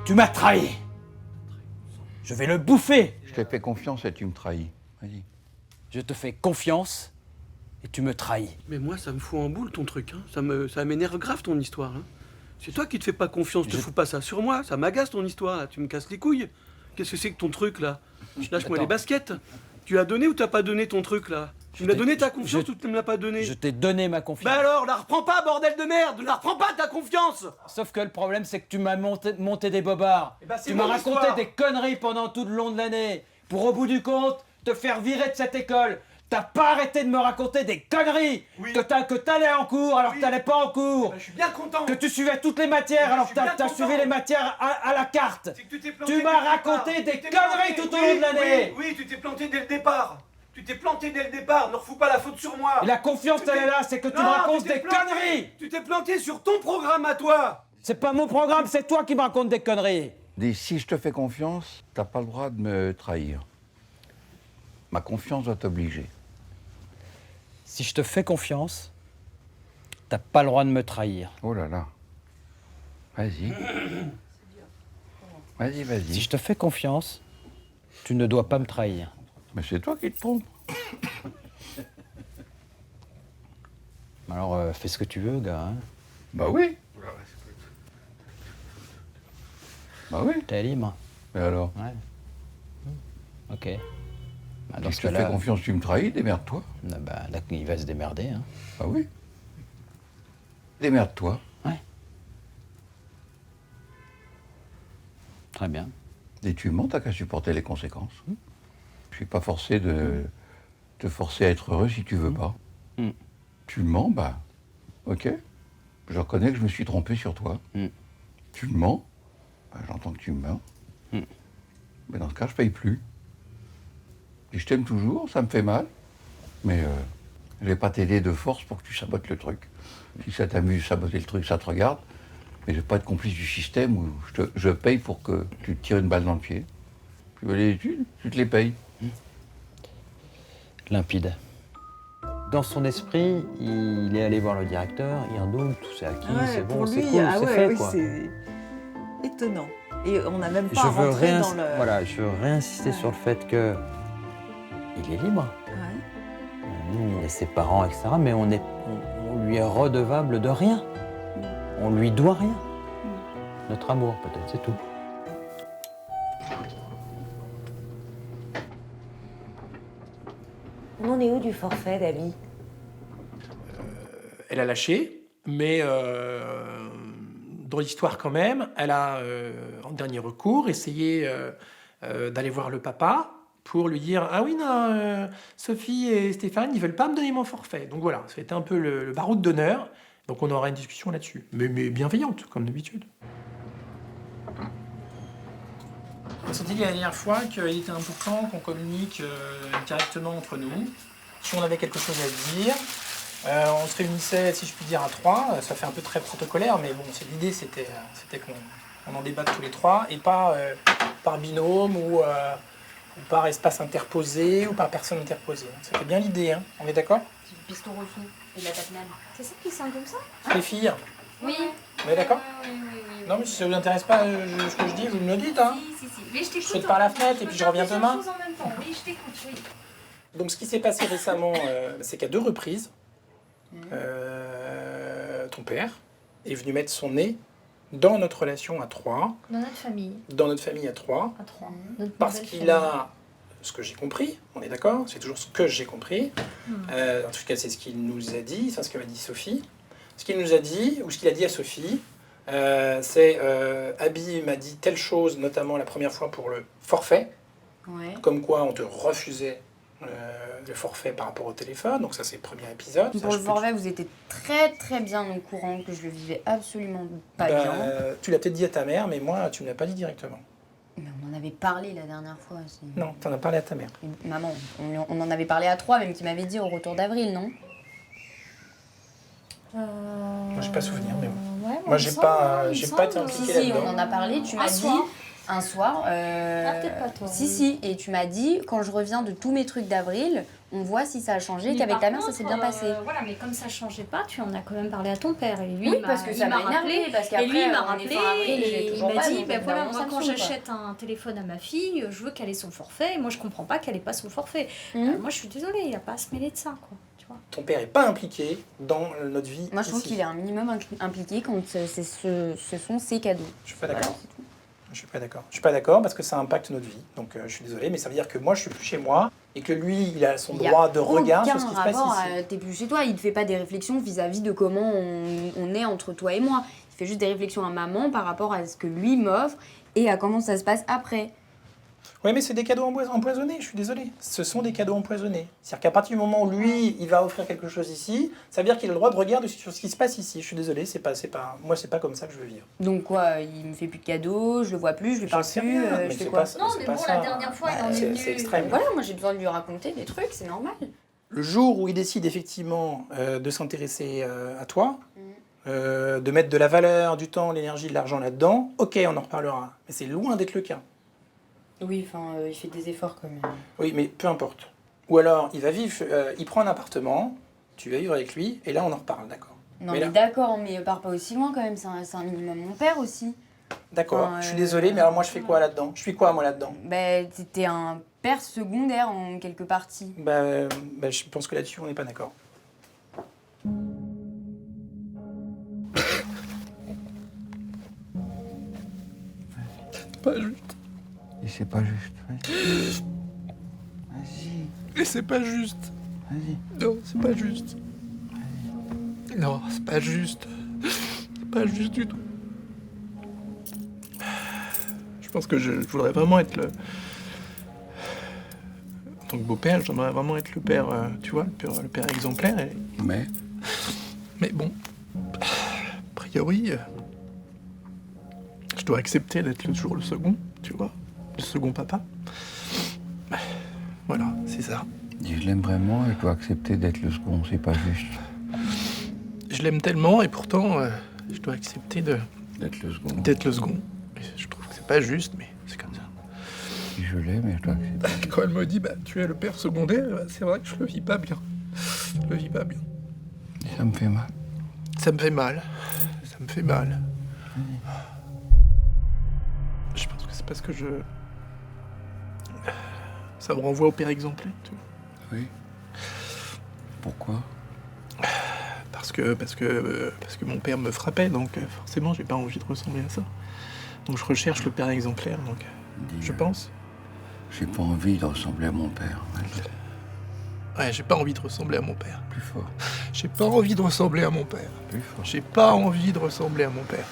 S3: Tu m'as trahi. Je vais le bouffer.
S10: Je t'ai fait confiance et tu me trahis. Vas-y.
S3: Je te fais confiance et tu me trahis.
S1: Mais moi, ça me fout en boule ton truc. Hein. Ça m'énerve grave ton histoire. Hein. C'est toi qui te fais pas confiance, te fous pas ça sur moi. Ça m'agace ton histoire. Là. Tu me casses les couilles. Qu'est-ce que c'est que ton truc là? Lâche-moi les baskets. Tu as donné ou t'as pas donné ton truc là? Tu me l'as donné ta confiance ou tu me l'as pas donné?
S3: Je t'ai donné ma confiance.
S1: Bah alors, la reprends pas, bordel de merde! La reprends pas ta confiance!
S3: Sauf que le problème, c'est que tu m'as monté des bobards.
S1: Eh ben, c'est
S3: tu m'as
S1: mon
S3: raconté
S1: histoire.
S3: des conneries pendant tout le long de l'année. Pour au bout du compte, te faire virer de cette école. T'as pas arrêté de me raconter des conneries.
S1: Oui.
S3: Que t'allais en cours alors que t'allais pas en cours.
S1: Bah, je suis bien content!
S3: Que tu suivais toutes les matières alors que
S1: suis bien
S3: t'as
S1: content.
S3: suivi les matières à la carte.
S1: C'est que tu t'es planté
S3: Tu
S1: dès
S3: m'as
S1: le
S3: raconté
S1: départ.
S3: des
S1: Tu t'es
S3: conneries
S1: planté.
S3: tout au long de l'année.
S1: Oui, tu t'es planté dès le départ. Tu t'es planté dès le départ, ne refous pas la faute sur moi.
S3: Et la confiance, elle est là, c'est que tu me
S1: Non,
S3: racontes
S1: tu t'es
S3: des
S1: planté.
S3: conneries.
S1: Tu t'es planté sur ton programme à toi.
S3: C'est pas mon programme, c'est toi qui me racontes des conneries.
S10: Dis, si je te fais confiance, t'as pas le droit de me trahir. Ma confiance doit t'obliger.
S3: Si je te fais confiance, t'as pas le droit de me trahir.
S10: Oh là là. Vas-y. Vas-y.
S3: Si je te fais confiance, tu ne dois pas me trahir.
S10: Mais c'est toi qui te trompes.
S3: Alors, fais ce que tu veux, gars. Hein.
S10: Bah oui. Bah oui.
S17: T'es libre.
S10: Mais alors?
S17: Ouais. Ok. Bah, dans
S10: Si
S17: ce
S10: je te fais
S17: cas-là,
S10: confiance, tu me trahis, démerde-toi.
S17: bah, là, il va se démerder. Hein.
S10: Bah oui. Démerde-toi.
S17: Ouais. Très bien.
S10: Et tu mens, t'as qu'à supporter les conséquences. Je suis pas forcé de te forcer à être heureux si tu veux pas. Tu mens, bah, ok. Je reconnais que je me suis trompé sur toi. Tu mens, bah, j'entends que tu me mens. Mais dans ce cas, je paye plus. Et je t'aime toujours, ça me fait mal. Mais je vais pas t'aider de force pour que tu sabotes le truc. Si ça t'amuse, saboter le truc, ça te regarde. Mais je vais pas être complice du système où je paye pour que tu te tires une balle dans le pied. Tu veux les études, tu te les payes.
S17: Limpide. Dans son esprit, il est allé voir le directeur, il redoute, tout c'est acquis,
S16: Ouais,
S17: c'est bon,
S16: pour
S17: c'est
S16: lui,
S17: cool,
S16: ah
S17: c'est
S16: ouais,
S17: fait,
S16: oui,
S17: quoi.
S16: c'est étonnant. Et on n'a même pas
S17: Je veux,
S16: rentré dans le...
S17: voilà, je veux réinsister sur le fait que il est libre.
S16: Ouais.
S17: Nous, on est ses parents, etc. Mais on lui est redevable de rien. On lui doit rien. Notre amour, peut-être, c'est tout.
S8: On en est où du forfait, David?
S7: Elle a lâché, mais dans l'histoire quand même, elle a, en dernier recours, essayé d'aller voir le papa pour lui dire « Ah oui, non, Sophie et Stéphane, ils veulent pas me donner mon forfait. » Donc voilà, ça a été un peu le baroud d'honneur. Donc on aura une discussion là-dessus, mais bienveillante, comme d'habitude. On s'est dit la dernière fois qu'il était important qu'on communique directement entre nous. Si on avait quelque chose à dire, on se réunissait, si je puis dire, à 3. Ça fait un peu très protocolaire, mais bon, l'idée c'était qu'on en débatte tous les 3 et pas par binôme ou par espace interposé ou par personne interposée. C'était bien l'idée, hein. On est d'accord?
S13: Du piston refus et de la patinade. C'est ça qui sent comme ça?
S7: Les filles,
S13: Oui.
S7: on est d'accord?
S13: Oui.
S7: Non, mais si ça vous intéresse pas ce que je dis, vous me le dites, hein.
S13: Si. Mais je t'écoute.
S7: Je saute par la fenêtre et puis je reviens demain.
S13: En même temps. Oui, je t'écoute, oui.
S7: Donc ce qui s'est passé récemment, c'est qu'à 2 reprises, ton père est venu mettre son nez dans notre relation à 3.
S13: Dans notre famille.
S7: Dans notre famille à 3.
S13: À 3.
S7: Parce qu'il a, ce que j'ai compris, on est d'accord, c'est toujours ce que j'ai compris, en tout cas c'est ce qu'il nous a dit, c'est ce que m'a dit Sophie. Ce qu'il nous a dit, ou ce qu'il a dit à Sophie, c'est Abby m'a dit telle chose, notamment la première fois pour le forfait, comme quoi on te refusait le forfait par rapport au téléphone, donc ça c'est le premier épisode.
S13: Pour le forfait, vous étiez très bien au courant que je le vivais absolument pas bien.
S7: Tu l'as peut-être dit à ta mère, mais moi tu me l'as pas dit directement.
S13: Mais on en avait parlé la dernière fois.
S7: Non, tu en as parlé à ta mère.
S13: Et maman, on en avait parlé à 3, même qui m'avait dit au retour d'avril, non?
S7: Moi j'ai pas souvenir, mais bon.
S13: Ouais,
S7: moi j'ai pas été impliqué là-dedans.
S13: on en a parlé, tu m'as dit... Un soir,
S2: peut-être pas toi.
S13: Si, et tu m'as dit, quand je reviens de tous mes trucs d'avril, on voit si ça a changé, qu'avec ta mère, ça s'est bien passé.
S2: Voilà, mais comme ça changeait pas, tu en as quand même parlé à ton père. Et lui,
S13: Oui, parce que ça m'a énervé, parce qu'après,
S2: et lui, il m'a
S13: on est
S2: rappelé,
S13: fin avril, j'ai
S2: et il
S13: toujours
S2: m'a
S13: pas,
S2: dit,
S13: donc
S2: ben voilà,
S13: évidemment,
S2: moi
S13: ça me
S2: quand
S13: saoule,
S2: j'achète un téléphone à ma fille, je veux qu'elle ait son forfait, et moi je comprends pas qu'elle ait pas son forfait. Moi je suis désolée, il a pas à se mêler de ça, quoi. Tu vois.
S7: Ton père est pas impliqué dans notre vie.
S13: Moi je trouve qu'il est un minimum impliqué quand ce sont ses cadeaux.
S7: Je suis pas d'accord. Je suis pas d'accord. Je suis pas d'accord parce que ça impacte notre vie. Donc je suis désolé, mais ça veut dire que moi je suis plus chez moi et que lui il a son droit de regard sur ce qui se passe ici.
S13: T'es plus chez toi, il te fait pas des réflexions vis-à-vis de comment on est entre toi et moi. Il fait juste des réflexions à maman par rapport à ce que lui m'offre et à comment ça se passe après.
S7: Oui, mais c'est des cadeaux empoisonnés, je suis désolé. Ce sont des cadeaux empoisonnés. C'est-à-dire qu'à partir du moment où lui, il va offrir quelque chose ici, ça veut dire qu'il a le droit de regarder sur ce qui se passe ici. Je suis désolé, moi, c'est pas comme ça que je veux vivre.
S13: Donc quoi, il me fait plus de cadeaux, je le vois plus, je lui parle plus, je fais quoi?
S2: Non, mais bon, la dernière fois, il en est venu...
S7: C'est extrême.
S13: Voilà, moi j'ai besoin de lui raconter des trucs, c'est normal.
S7: Le jour où il décide effectivement de s'intéresser à toi, de mettre de la valeur, du temps, l'énergie, de l'argent là-dedans, ok, on en reparlera. Mais c'est loin d'être le cas.
S13: Oui, enfin, il fait des efforts quand même.
S7: Oui, mais peu importe. Ou alors, il va vivre, il prend un appartement, tu vas vivre avec lui, et là, on en reparle, d'accord.
S13: Non, mais d'accord, mais part pas aussi loin quand même, c'est un minimum mon père aussi.
S7: D'accord, je suis désolé, mais alors moi, je fais quoi là-dedans? Je suis quoi, moi, là-dedans?
S13: Bah, t'es un père secondaire en quelque partie.
S7: Bah, je pense que là-dessus, on n'est pas d'accord. pas juste.
S10: Et c'est pas juste. Vas-y. Vas-y.
S7: Et c'est pas juste.
S10: Vas-y.
S7: Non, c'est pas juste. Non, c'est pas juste. C'est pas juste du tout. Je pense que je voudrais vraiment être le... En tant que beau-père, j'aimerais vraiment être le père, tu vois, le père exemplaire.
S10: Mais
S7: bon, a priori, je dois accepter d'être toujours le second, tu vois, le second papa. Voilà, c'est ça.
S10: je l'aime vraiment et je dois accepter d'être le second, c'est pas juste.
S7: Je l'aime tellement et pourtant, je dois accepter
S10: d'être le second.
S7: D'être le second. Et je trouve que c'est pas juste, mais c'est comme ça.
S10: Je l'aime et je dois accepter.
S7: Quand elle me dit, tu es le père secondaire, c'est vrai que je le vis pas bien. Je le vis pas bien.
S10: Et ça me fait mal.
S7: Ça me fait mal. Ça me fait mal. Je pense que c'est parce que ça me renvoie au père exemplaire, tu vois.
S10: Oui. Pourquoi ?
S7: Parce que mon père me frappait, donc forcément j'ai pas envie de ressembler à ça. Donc je recherche le père exemplaire, donc je pense.
S10: J'ai pas envie de ressembler à mon père.
S7: Ouais, j'ai pas envie de ressembler à mon père.
S10: Plus fort.
S7: J'ai pas envie de ressembler à mon père.
S10: Plus fort.
S7: J'ai pas envie de ressembler à mon père.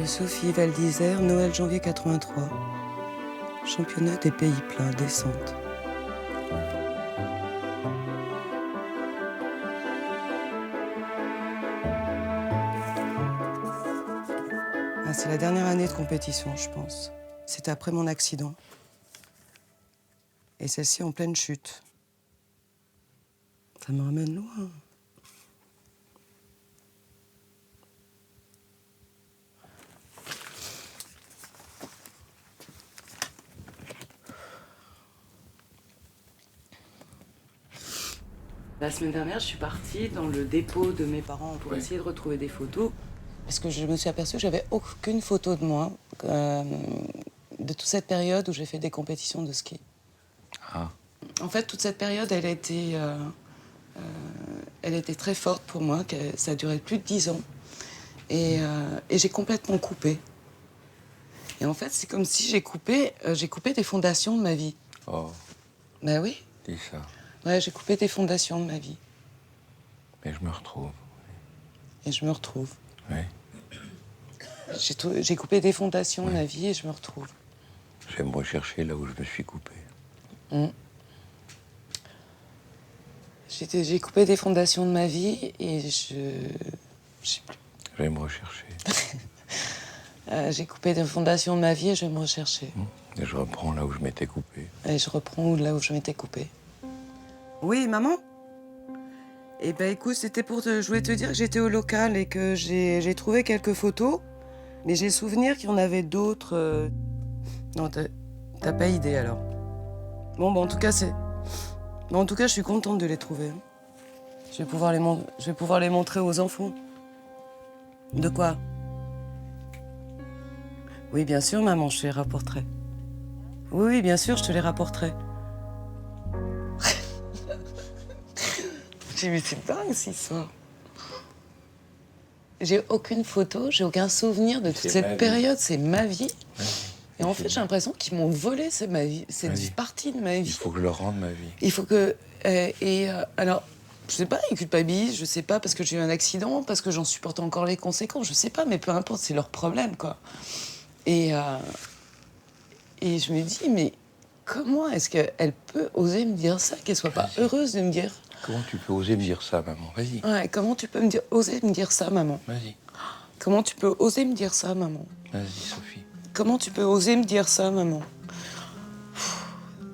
S5: Sophie Val d'Isère, Noël janvier 83. Championnat des pays plats, descente. C'est la dernière année de compétition, je pense. C'était après mon accident. Et celle-ci en pleine chute. Ça me ramène loin. La semaine dernière, je suis partie dans le dépôt de mes parents pour essayer de retrouver des photos. Parce que je me suis aperçue que j'avais aucune photo de moi de toute cette période où j'ai fait des compétitions de ski.
S10: Ah.
S5: En fait, toute cette période, elle était très forte pour moi. Ça a duré plus de 10 ans. Et j'ai complètement coupé. Et en fait, c'est comme si j'ai coupé des fondations de ma vie.
S10: Oh.
S5: Ben oui.
S10: Dis ça.
S5: Ouais, j'ai coupé des fondations de ma vie.
S10: Mais je me retrouve.
S5: Et je me retrouve.
S10: Oui.
S5: J'ai coupé des fondations de ma vie et je me retrouve.
S10: Je vais me rechercher là où je me suis coupé.
S5: J'ai coupé des fondations de ma vie et je sais plus.
S10: Je vais me rechercher.
S5: J'ai coupé des fondations de ma vie et je vais me rechercher.
S10: Et je reprends là où je m'étais coupé.
S5: Et je reprends là où je m'étais coupé. Oui, maman ? Eh ben écoute, je voulais te dire que j'étais au local et que j'ai trouvé quelques photos, mais j'ai le souvenir qu'il y en avait d'autres. Non, t'as pas idée alors. Bon, en tout cas, je suis contente de les trouver. Je vais pouvoir les montrer aux enfants. De quoi ? Oui, bien sûr, maman, je te les rapporterai. Oui, bien sûr, je te les rapporterai. Mais c'est dingue, cette histoire. J'ai aucune photo, j'ai aucun souvenir de toute cette période. C'est ma vie.
S10: Ouais.
S5: Et en fait, j'ai l'impression qu'ils m'ont volé cette partie de ma vie.
S10: Il faut que je le rende, ma vie.
S5: Il faut que... alors, je sais pas, ils culpabilisent, je sais pas, parce que j'ai eu un accident, parce que j'en supporte encore les conséquences, je sais pas, mais peu importe, c'est leur problème, quoi. Et je me dis, mais comment est-ce qu'elle peut oser me dire ça, qu'elle soit pas heureuse de me dire...
S10: Comment tu peux oser me dire ça, maman ? Vas-y.
S5: Ouais, comment tu peux oser me dire ça, maman ?
S10: Vas-y.
S5: Comment tu peux oser me dire ça, maman ?
S10: Vas-y, Sophie.
S5: Comment tu peux oser me dire ça, maman ?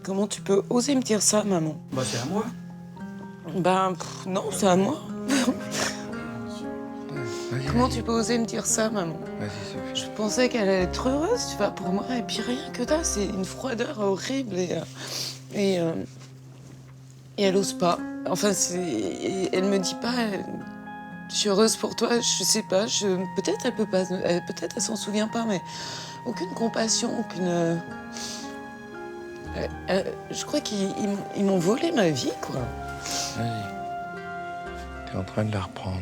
S5: Comment tu peux oser me dire ça, maman?
S1: Bah, c'est à moi.
S5: Ben, non, c'est à moi. Comment tu peux oser me dire ça, maman?
S10: Vas-y, Sophie.
S5: Je pensais qu'elle allait être heureuse, tu vois, pour moi. Et puis rien que ça, c'est une froideur horrible. Et elle ose pas. Enfin, elle me dit pas, je suis heureuse pour toi, je sais pas. Peut-être elle peut pas, peut-être elle s'en souvient pas, mais aucune compassion, aucune. Je crois qu'ils m'ont volé ma vie, quoi.
S10: Vas-y. T'es en train de la reprendre.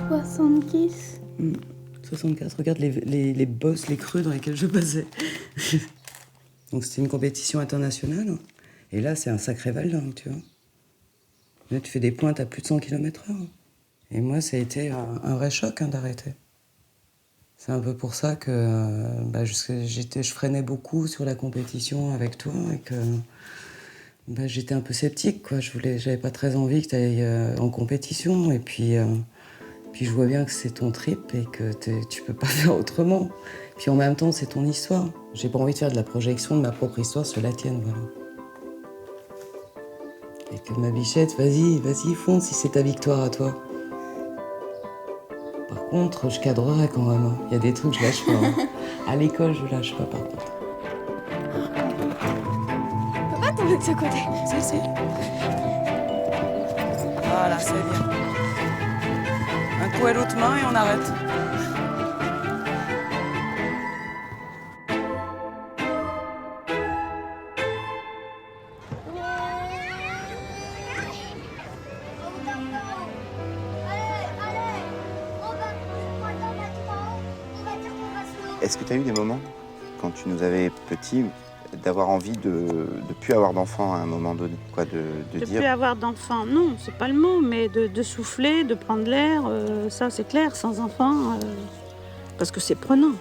S6: « 70.
S5: 64, regarde les bosses, les creux dans lesquels je passais. Donc c'était une compétition internationale. Et là, c'est un sacré val dingue, tu vois. Là, tu fais des pointes à plus de 100 km/h. Et moi, ça a été un vrai choc d'arrêter. C'est un peu pour ça que je freinais beaucoup sur la compétition avec toi et que j'étais un peu sceptique, quoi. J'avais pas très envie que tu ailles en compétition. Et puis je vois bien que c'est ton trip et que tu peux pas faire autrement. Puis en même temps, c'est ton histoire. J'ai pas envie de faire de la projection de ma propre histoire sur la tienne, voilà. Et que ma bichette, vas-y, fonce si c'est ta victoire à toi. Par contre, je cadrerai quand même. Il y a des trucs, je lâche pas. À l'école, je lâche pas, par contre.
S6: On peut pas tomber de ce côté.
S5: Si. Voilà, c'est bien. Un coup à l'autre main et on arrête.
S9: Est-ce que tu as eu des moments, quand tu nous avais petits, d'avoir envie de plus avoir d'enfants à un moment donné, quoi, de dire...
S18: plus avoir d'enfants, non, c'est pas le mot, mais de souffler, de prendre l'air, ça c'est clair, sans enfants, parce que c'est prenant.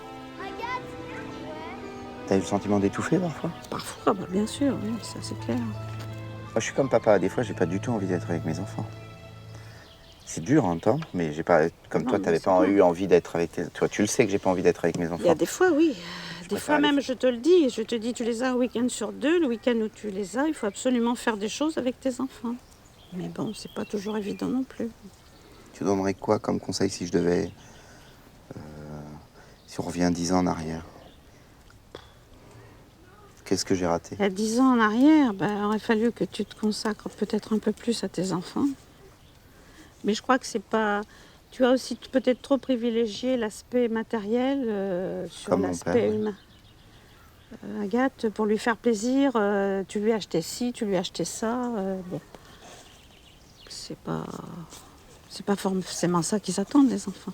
S9: T'as eu le sentiment d'étouffer parfois?
S18: Parfois, bah, bien sûr, oui, ça c'est clair.
S9: Moi, je suis comme papa, des fois j'ai pas du tout envie d'être avec mes enfants. C'est dur en temps, mais j'ai pas, comme
S18: Non,
S9: toi, t'avais pas eu envie d'être avec tes... Toi, tu le sais que j'ai pas envie d'être avec mes enfants.
S18: Il y a des fois, oui. Des fois même, je te le dis, tu les as un week-end sur deux, le week-end où tu les as, il faut absolument faire des choses avec tes enfants. Mais bon, c'est pas toujours évident non plus.
S9: Tu donnerais quoi comme conseil si je devais... si on revient 10 ans en arrière? Qu'est-ce que j'ai raté?
S18: Il y a 10 ans en arrière, il aurait fallu que tu te consacres peut-être un peu plus à tes enfants. Mais je crois que c'est pas... Tu as aussi peut-être trop privilégié l'aspect matériel sur l'aspect humain. Agathe, pour lui faire plaisir, tu lui as acheté ci, tu lui as acheté ça. Bon, c'est pas forcément ça qu'ils attendent, les enfants.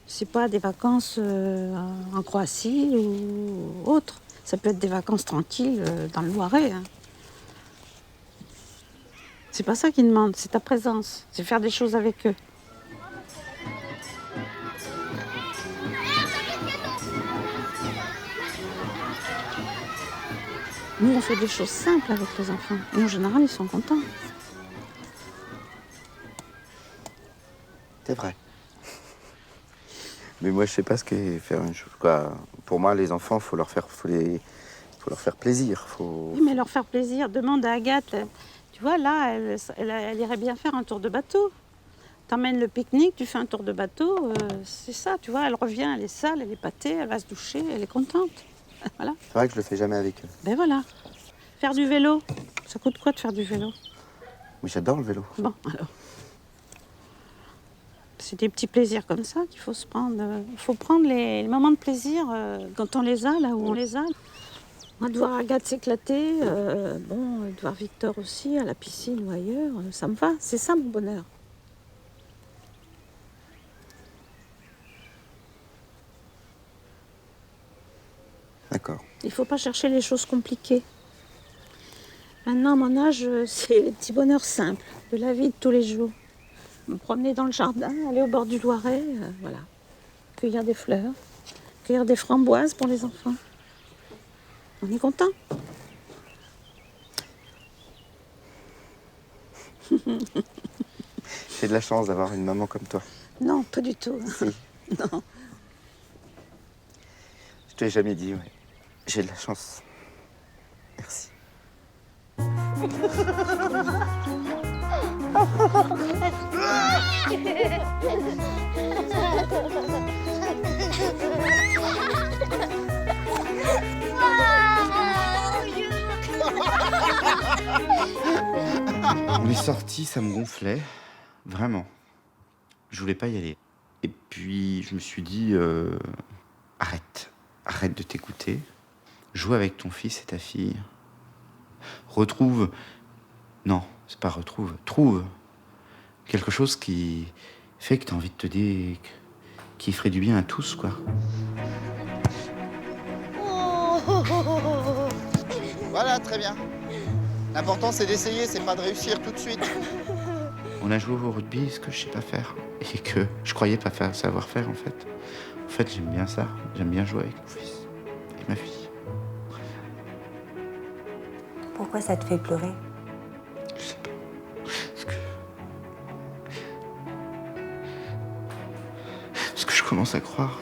S18: C'est pas des vacances en Croatie ou autre. Ça peut être des vacances tranquilles dans le Loiret. Hein. C'est pas ça qu'ils demandent, c'est ta présence, c'est faire des choses avec eux. Nous, on fait des choses simples avec les enfants. Et en général, ils sont contents.
S9: C'est vrai. Mais moi, je sais pas ce qu'est faire une chose. Quoi. Pour moi, les enfants, faut leur faire plaisir.
S18: Oui, mais leur faire plaisir. Demande à Agathe. Tu vois, là, elle irait bien faire un tour de bateau. T'emmènes le pique-nique, tu fais un tour de bateau. C'est ça, tu vois. Elle revient, elle est sale, elle est pâtée, elle va se doucher, elle est contente. Voilà.
S9: C'est vrai que je le fais jamais avec eux.
S18: Ben voilà. Faire du vélo. Ça coûte quoi de faire du vélo?
S9: Mais j'adore le vélo.
S18: Bon, alors. C'est des petits plaisirs comme ça qu'il faut se prendre. Il faut prendre les moments de plaisir quand on les a, là où on les a. Moi, de voir Agathe s'éclater, de voir Victor aussi à la piscine ou ailleurs, ça me va. C'est ça mon bonheur.
S9: D'accord.
S18: Il ne faut pas chercher les choses compliquées. Maintenant, à mon âge, c'est les petits bonheurs simples de la vie de tous les jours. Me promener dans le jardin, aller au bord du Loiret, voilà. Cueillir des fleurs, cueillir des framboises pour les enfants. On est content.
S9: J'ai de la chance d'avoir une maman comme toi.
S18: Non, pas du tout. Non.
S9: Je te l'ai jamais dit, ouais. J'ai de la chance. Merci. On est sortis, ça me gonflait. Vraiment. Je voulais pas y aller. Et puis, je me suis dit, arrête. Arrête de t'écouter. Joue avec ton fils et ta fille. Retrouve... Non, c'est pas retrouve. Trouve quelque chose qui fait que t'as envie de te dire... qui ferait du bien à tous, quoi.
S4: Voilà, très bien. L'important, c'est d'essayer, c'est pas de réussir tout de suite.
S9: On a joué au rugby, ce que je sais pas faire. Et que je croyais pas savoir faire, en fait. En fait, j'aime bien ça. J'aime bien jouer avec mon fils et ma fille.
S12: Pourquoi ça te fait pleurer?
S9: Je sais pas. Parce que je commence à croire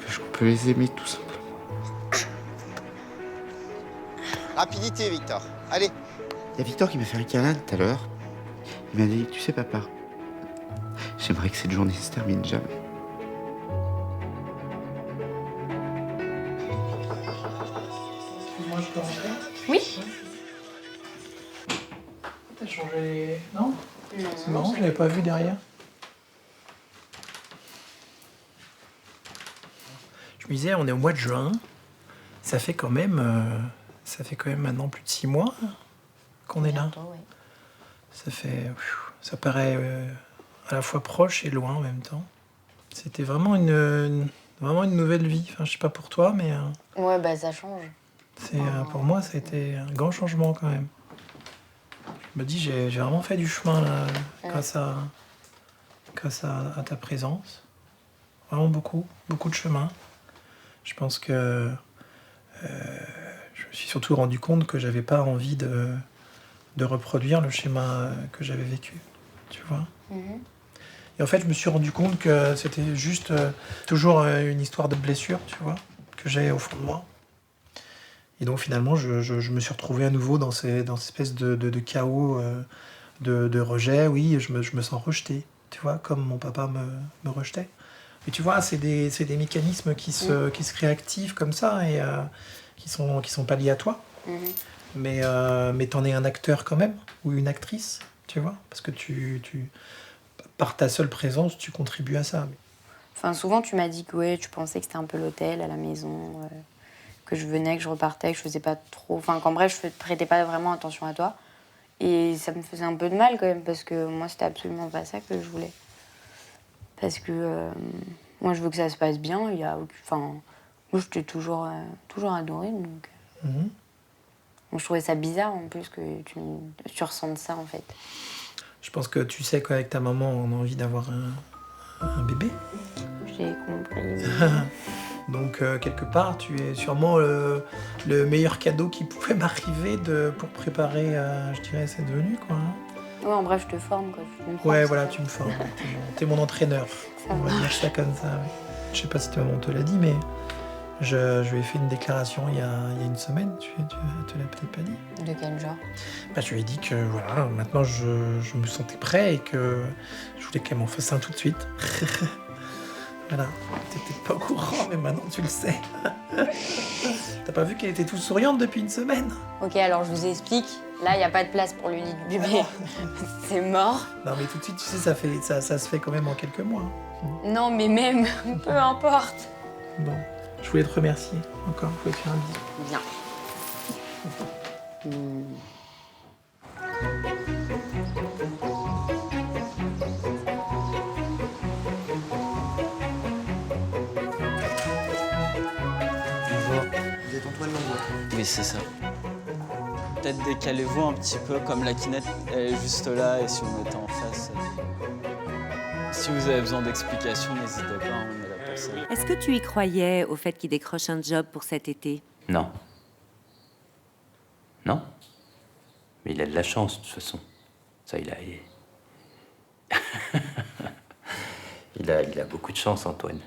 S9: que je peux les aimer tout simplement.
S4: Rapidité, Victor. Allez.
S9: Il y a Victor qui m'a fait un câlin tout à l'heure. Il m'a dit, tu sais papa, j'aimerais que cette journée se termine jamais.
S7: Moi, je peux rentrer?
S13: Oui.
S7: T'as changé... Non?
S13: Non.
S7: C'est marrant, je l'avais pas vu derrière. Je me disais, on est au mois de juin. Ça fait quand même maintenant plus de 6 mois qu'on est là. Ça paraît à la fois proche et loin en même temps. C'était vraiment une nouvelle vie. Enfin, je sais pas pour toi, mais
S13: Ouais, bah ça change.
S7: pour moi, ça a été un grand changement quand même. Je me dis, j'ai vraiment fait du chemin là, grâce à ta présence. Vraiment beaucoup de chemin. Je pense que je me suis surtout rendu compte que j'avais pas envie de reproduire le schéma que j'avais vécu, tu vois. Et en fait, je me suis rendu compte que c'était juste toujours une histoire de blessure, tu vois, que j'ai au fond de moi. Et donc finalement, je me suis retrouvé à nouveau dans cette espèce de chaos, de rejet. Oui, je me sens rejeté, tu vois, comme mon papa me rejetait. Et tu vois, c'est des mécanismes qui se réactivent comme ça et qui sont pas liés à toi. Mais t'en es un acteur quand même, ou une actrice, tu vois, parce que par ta seule présence, tu contribues à ça.
S13: Enfin, souvent, tu m'as dit que ouais, tu pensais que c'était un peu l'hôtel à la maison, que je venais, que je repartais, que je faisais pas trop... Enfin, qu'en bref, je prêtais pas vraiment attention à toi. Et ça me faisait un peu de mal quand même, parce que moi, c'était absolument pas ça que je voulais. Parce que moi, je veux que ça se passe bien. Enfin, moi, je t'ai toujours adorée, donc... Donc, je trouvais ça bizarre, en plus, que tu ressentes ça, en fait.
S7: Je pense que tu sais qu'avec ta maman, on a envie d'avoir un bébé.
S13: J'ai compris.
S7: Donc, quelque part, tu es sûrement le meilleur cadeau qui pouvait m'arriver pour préparer, je dirais, cette venue, quoi.
S13: Ouais, en bref, je te forme, quoi.
S7: Ouais, voilà, tu me formes. T'es mon entraîneur. On va dire ça comme ça, oui. Je sais pas si ta maman te l'a dit, mais je lui ai fait une déclaration il y a une semaine. Tu te l'as peut-être pas dit.
S13: De quel genre?
S7: Bah, je lui ai dit que voilà, maintenant je me sentais prêt et que je voulais qu'elle m'en fasse un tout de suite. Voilà, t'es peut-être pas au courant, mais maintenant tu le sais. T'as pas vu qu'elle était toute souriante depuis une semaine?
S13: Ok, alors je vous explique. Là, il n'y a pas de place pour le lit du bébé. C'est mort.
S7: Non, mais tout de suite, tu sais, ça se fait quand même en quelques mois.
S13: Non, mais même, peu importe.
S7: Bon, je voulais te remercier encore. Je voulais te faire un bisou.
S13: Bien.
S19: Bonjour.
S20: Vous êtes Antoine Langlois.
S19: Oui, c'est ça. Peut-être décalez-vous un petit peu, comme la kinette elle est juste là, et si on était en face. Si vous avez besoin d'explications, n'hésitez pas, on est là pour ça.
S8: Est-ce que tu y croyais au fait qu'il décroche un job pour cet été?
S17: Non. Non. Mais il a de la chance, de toute façon. Ça, il a... Il a beaucoup de chance, Antoine.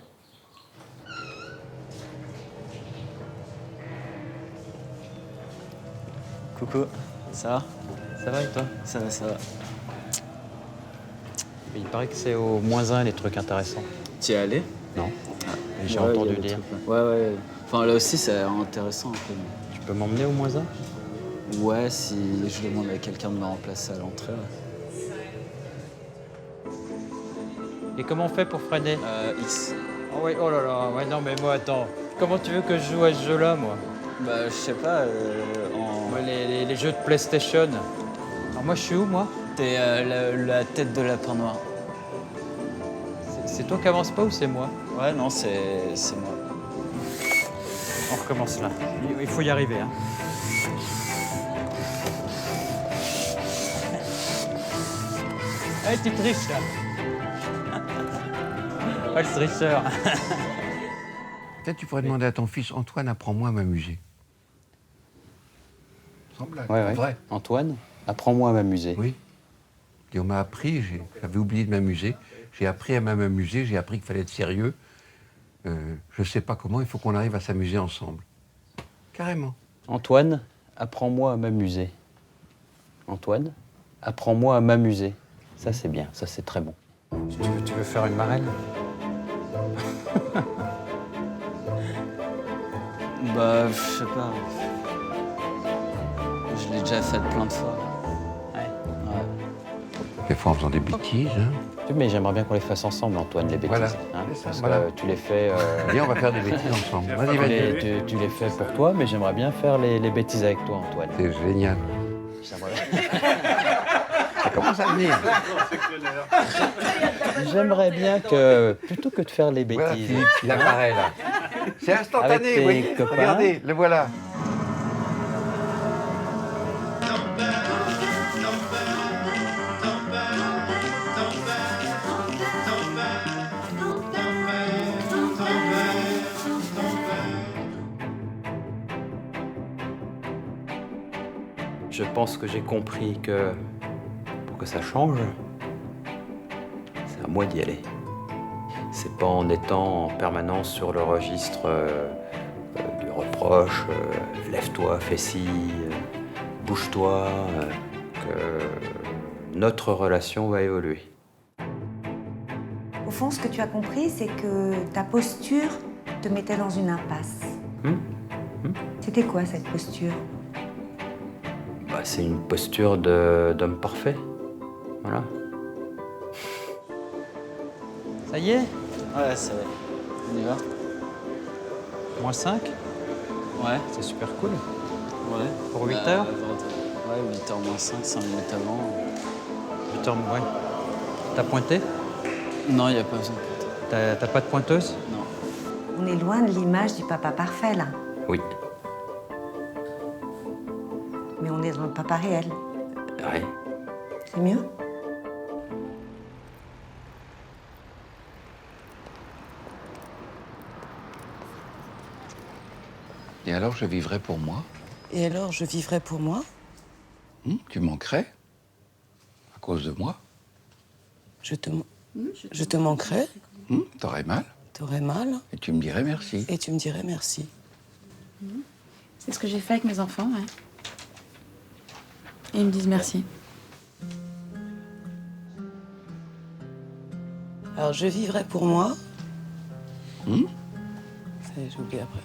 S19: Coucou, ça va?
S17: Ça va et toi?
S19: Ça va, ça va.
S17: Il paraît que c'est au -1 les trucs intéressants.
S19: Tu y es allé?
S17: Non. Mais j'ai
S19: Ouais,
S17: entendu
S19: il y a des
S17: dire.
S19: trucs, ouais. Ouais. Enfin, là aussi, c'est intéressant un peu.
S17: Tu peux m'emmener au -1?
S19: Ouais, si je demande à quelqu'un de me remplacer à l'entrée.
S17: Et comment on fait pour freiner?
S19: X.
S17: Oh, ouais, oh là là, ouais, non mais moi attends. Comment tu veux que je joue à ce jeu-là, moi?
S19: Bah, je sais pas,
S17: Moi, les jeux de PlayStation. Alors moi, je suis où, moi?
S19: T'es la tête de lapin noir.
S17: C'est toi qui avance pas ou c'est moi?
S19: Ouais, non, c'est moi.
S17: On recommence là. Il faut y arriver, hein. Allez, tu triches, là. Oh, le tricheur.
S10: Peut-être tu pourrais demander à ton fils, Antoine, apprends-moi à m'amuser. Sans blague,
S17: Ouais.
S10: vrai.
S17: Antoine, apprends-moi à m'amuser.
S10: Oui. Et on m'a appris, j'avais oublié de m'amuser. J'ai appris à m'amuser, j'ai appris qu'il fallait être sérieux. Je ne sais pas comment, il faut qu'on arrive à s'amuser ensemble. Carrément.
S17: Antoine, apprends-moi à m'amuser. Antoine, apprends-moi à m'amuser. Ça, c'est bien, ça, c'est très bon. Tu veux faire une marraine?
S19: Bah, je sais pas. Je l'ai déjà faite plein de fois.
S17: Ouais.
S10: Des fois en faisant des bêtises. Hein.
S17: Mais j'aimerais bien qu'on les fasse ensemble, Antoine, les bêtises.
S10: Voilà.
S17: Hein, parce
S10: Voilà.
S17: que tu les fais...
S10: Viens, on va faire des bêtises ensemble. Vas-y, vas-y.
S17: Tu les fais pour toi, mais j'aimerais bien faire les bêtises avec toi, Antoine.
S10: C'est génial. Ça commence à venir.
S17: J'aimerais bien que, plutôt que de faire les bêtises...
S10: Voilà, Philippe, il
S17: hein,
S10: apparaît là. C'est
S17: avec
S10: instantané,
S17: tes
S10: vous voyez.
S17: copains.
S10: Regardez, le voilà.
S17: Je pense que j'ai compris que pour que ça change, c'est à moi d'y aller. C'est pas en étant en permanence sur le registre du reproche, lève-toi, fais ci, bouge-toi, que notre relation va évoluer.
S8: Au fond, ce que tu as compris, c'est que ta posture te mettait dans une impasse. C'était quoi cette posture?
S17: Bah, c'est une posture d'homme parfait. Voilà. Ça y est?
S19: Ouais, ça va. On y va?
S17: -5?
S19: Ouais.
S17: C'est super cool.
S19: Ouais.
S17: Pour 8 heures?
S19: Ouais, 8h moins 5, 5 minutes avant.
S17: 8 heures, ouais. T'as pointé?
S19: Non, il n'y a pas besoin de pointer.
S17: T'as pas de pointeuse?
S19: Non.
S8: On est loin de l'image du papa parfait, là.
S17: Oui.
S8: Mais on est dans le papa réel.
S17: Ouais.
S8: C'est mieux?
S10: Et alors, je vivrai pour moi.
S5: Et alors, je vivrai pour moi?
S10: Tu manquerais à cause de moi.
S5: Je te manquerai?
S10: T'aurais mal.
S5: T'aurais mal?
S10: Et tu me dirais merci.
S5: Et tu me dirais merci.
S20: C'est ce que j'ai fait avec mes enfants, ouais. Et ils me disent merci.
S5: Alors, je vivrai pour moi. J'ai oublié après.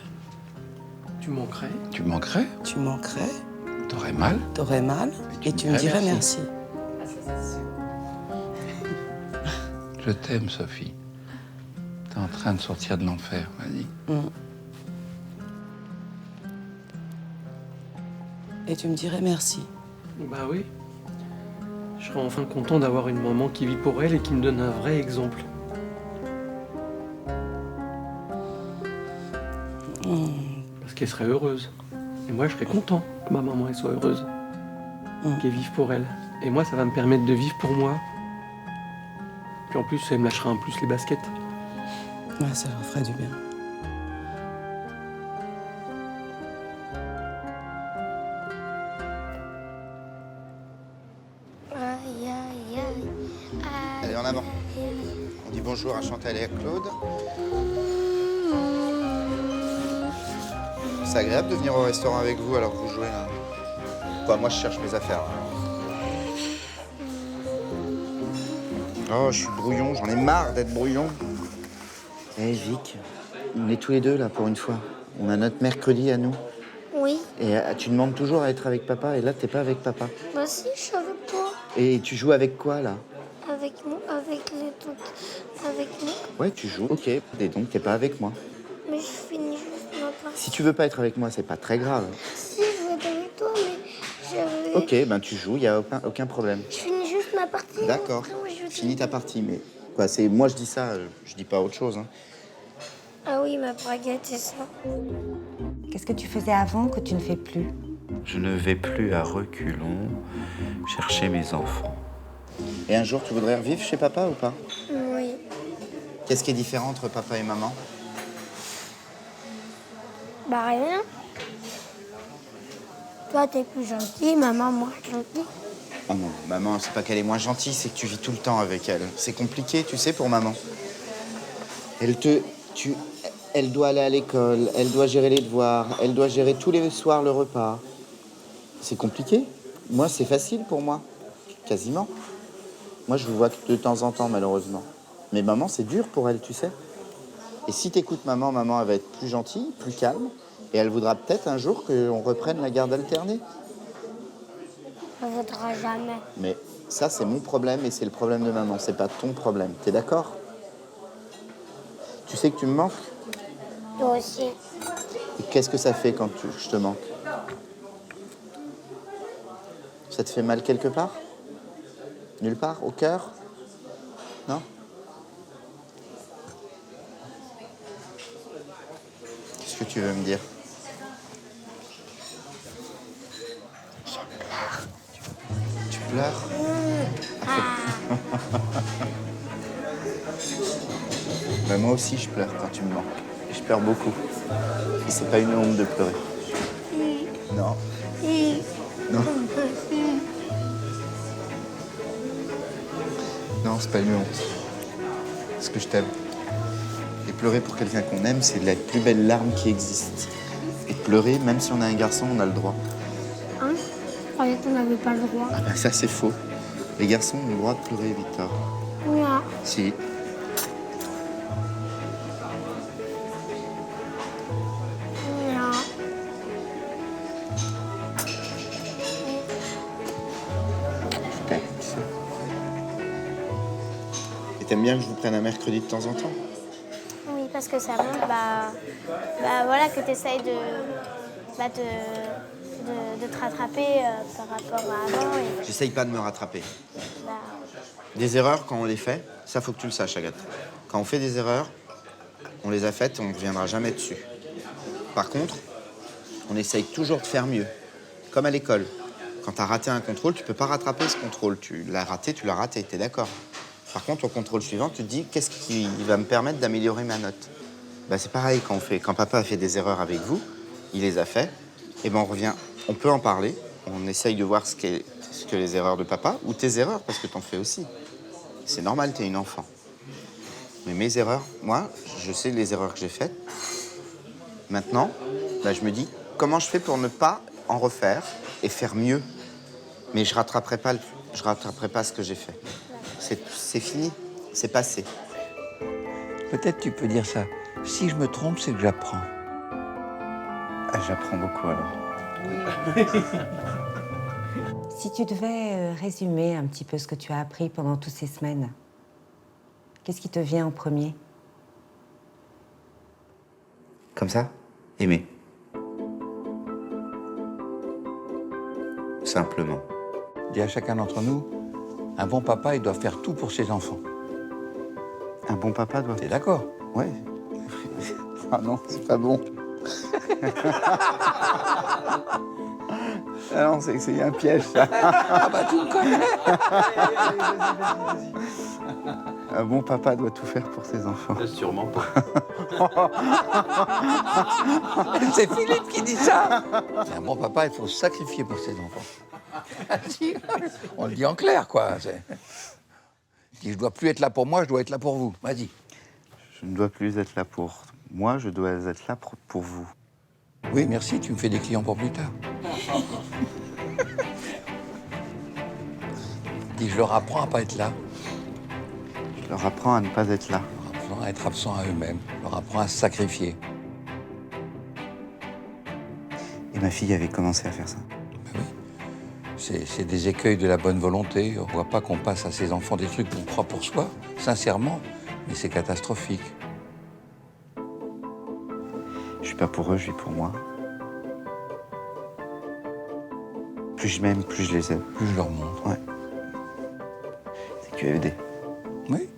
S1: Tu manquerais.
S10: Tu manquerais.
S5: Tu manquerais.
S10: T'aurais mal.
S5: T'aurais mal. Et tu me dirais merci.
S10: Je t'aime, Sophie. T'es en train de sortir de l'enfer, vas-y.
S5: Et tu me dirais merci.
S1: Bah oui. Je serais enfin content d'avoir une maman qui vit pour elle et qui me donne un vrai exemple. Parce qu'elle serait heureuse. Et moi, je serais content que ma maman elle soit heureuse. Qu'elle vive pour elle. Et moi, ça va me permettre de vivre pour moi. Puis en plus, elle me lâchera en plus les baskets.
S5: Ouais, ça leur ferait du bien.
S4: Allez, en avant. On dit bonjour à Chantal et à Claude. C'est agréable de venir au restaurant avec vous alors que vous jouez là. Quoi, moi je cherche mes affaires. Oh, je suis brouillon, j'en ai marre d'être brouillon. Eh Vic, on est tous les deux là pour une fois. On a notre mercredi à nous.
S6: Oui.
S4: Et tu demandes toujours à être avec papa et là t'es pas avec papa.
S6: Bah si, je suis avec toi.
S4: Et tu joues avec quoi là?
S6: Avec nous, avec les autres. Avec nous.
S4: Ouais, tu joues. Ok. Et donc t'es pas avec moi.
S6: Mais je finis juste ma partie.
S4: Si tu veux pas être avec moi, c'est pas très grave.
S6: Si, je veux être avec toi, mais je vais...
S4: Ok, ben tu joues, y a aucun problème.
S6: Je finis juste ma partie.
S4: D'accord.
S6: Après, moi, je vais
S4: Finis ta partie, mais quoi, c'est moi je dis ça, je dis pas autre chose. Hein.
S6: Ah oui, ma braguette, c'est ça.
S8: Qu'est-ce que tu faisais avant que tu ne fais plus?
S9: Je ne vais plus à reculons chercher mes enfants.
S4: Et un jour, tu voudrais revivre chez papa ou pas?
S6: Oui.
S4: Qu'est-ce qui est différent entre papa et maman?
S6: Bah rien. Toi, t'es plus gentil, maman moins gentille.
S4: Oh non, maman, c'est pas qu'elle est moins gentille, c'est que tu vis tout le temps avec elle. C'est compliqué, tu sais, pour maman. Elle doit aller à l'école, elle doit gérer les devoirs, elle doit gérer tous les soirs le repas. C'est compliqué. Moi, c'est facile pour moi. Quasiment. Moi, je vous vois que de temps en temps, malheureusement. Mais maman, c'est dur pour elle, tu sais. Et si t'écoutes maman, maman, elle va être plus gentille, plus calme. Et elle voudra peut-être un jour qu'on reprenne la garde alternée.
S6: On ne voudra jamais.
S4: Mais ça, c'est mon problème et c'est le problème de maman. C'est pas ton problème. T'es d'accord? Tu sais que tu me manques?
S6: Toi aussi.
S4: Et qu'est-ce que ça fait quand je te manque? Ça te fait mal quelque part? Nulle part? Au cœur? Non? Qu'est-ce que tu veux me dire?
S6: Je pleure.
S4: Tu pleures? Ben, moi aussi, je pleure quand tu me manques. Et je pleure beaucoup. Et c'est pas une honte de pleurer. Non. Non. Non, c'est pas une honte. Parce que je t'aime. Et pleurer pour quelqu'un qu'on aime, c'est la plus belle larme qui existe. Et pleurer, même si on a un garçon, on a le droit.
S6: Hein? Je croyais qu'on n'avait pas le droit.
S4: Ah ben ça, c'est faux. Les garçons ont le droit de pleurer, Victor.
S6: Non.
S4: Si.
S6: Non.
S4: Je t'aime, tu sais. Et t'aimes bien que je vous prenne un mercredi de temps en temps?
S6: Oui, parce que ça montre, voilà, que tu essayes de te rattraper par rapport à avant. Et,
S4: J'essaye pas de me rattraper.
S6: bah,
S4: Des erreurs, quand on les fait, ça faut que tu le saches, Agathe. Quand on fait des erreurs, on les a faites, on ne reviendra jamais dessus. Par contre, on essaye toujours de faire mieux. Comme à l'école. Quand tu as raté un contrôle, tu peux pas rattraper ce contrôle. Tu l'as raté, t'es d'accord. Par contre, au contrôle suivant, tu te dis, qu'est-ce qui va me permettre d'améliorer ma note? Bah, c'est pareil quand papa a fait des erreurs avec vous, il les a fait, et ben on revient, on peut en parler, on essaye de voir ce que les erreurs de papa, ou tes erreurs, parce que t'en fais aussi. C'est normal, t'es une enfant. Mais mes erreurs, moi, je sais les erreurs que j'ai faites. Maintenant, bah, je me dis, comment je fais pour ne pas en refaire et faire mieux? Mais je rattraperai pas ce que j'ai fait. C'est fini, c'est passé.
S10: Peut-être tu peux dire ça. Si je me trompe, c'est que j'apprends.
S4: Ah, j'apprends beaucoup alors.
S8: Si tu devais résumer un petit peu ce que tu as appris pendant toutes ces semaines, qu'est-ce qui te vient en premier?
S4: Comme ça? Aimer. Simplement.
S10: Dis à chacun d'entre nous, un bon papa, il doit faire tout pour ses enfants.
S4: Un bon papa doit...
S10: T'es d'accord?
S4: Ouais. Ah non, c'est pas bon. Ah non, c'est un piège, ça.
S10: Ah bah tu me connais.
S4: Un bon papa doit tout faire pour ses enfants.
S17: Sûrement pas.
S10: C'est Philippe qui dit ça. Un bon papa, il faut se sacrifier pour ses enfants. On le dit en clair, quoi. Dis, je dois plus être là pour moi, je dois être là pour vous. Vas-y.
S9: Je ne dois plus être là pour moi, je dois être là pour vous.
S10: Oui, merci, tu me fais des clients pour plus tard. Dis, je leur apprends à pas être là.
S9: Je leur apprends à ne pas être là.
S10: Je leur apprends à être absents à eux-mêmes. Je leur apprends à se sacrifier.
S9: Et ma fille avait commencé à faire ça.
S10: Ben oui. C'est des écueils de la bonne volonté. On voit pas qu'on passe à ses enfants des trucs qu'on croit pour soi, sincèrement, mais c'est catastrophique.
S9: Je suis pas pour eux, je vis pour moi. Plus je m'aime, plus je les aime.
S10: Plus je leur montre.
S9: Ouais. C'est QFD.
S10: Oui.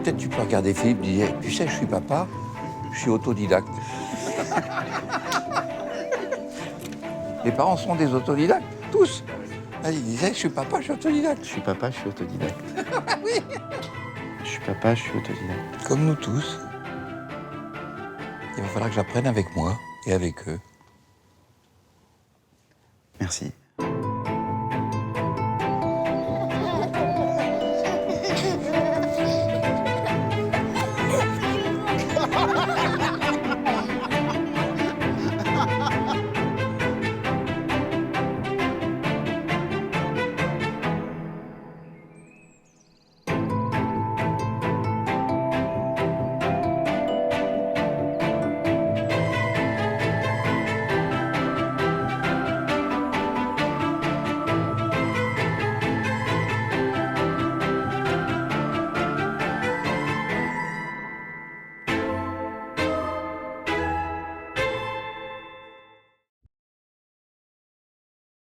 S10: Peut-être tu peux regarder Philippe et dire, tu sais, je suis papa, je suis autodidacte. Les parents sont des autodidactes, tous. Vas-y, disais, je suis papa, je suis autodidacte.
S9: Je suis papa, je suis autodidacte.
S10: Oui.
S9: Je suis papa, je suis autodidacte.
S10: Comme nous tous. Il va falloir que j'apprenne avec moi et avec eux.
S9: Merci.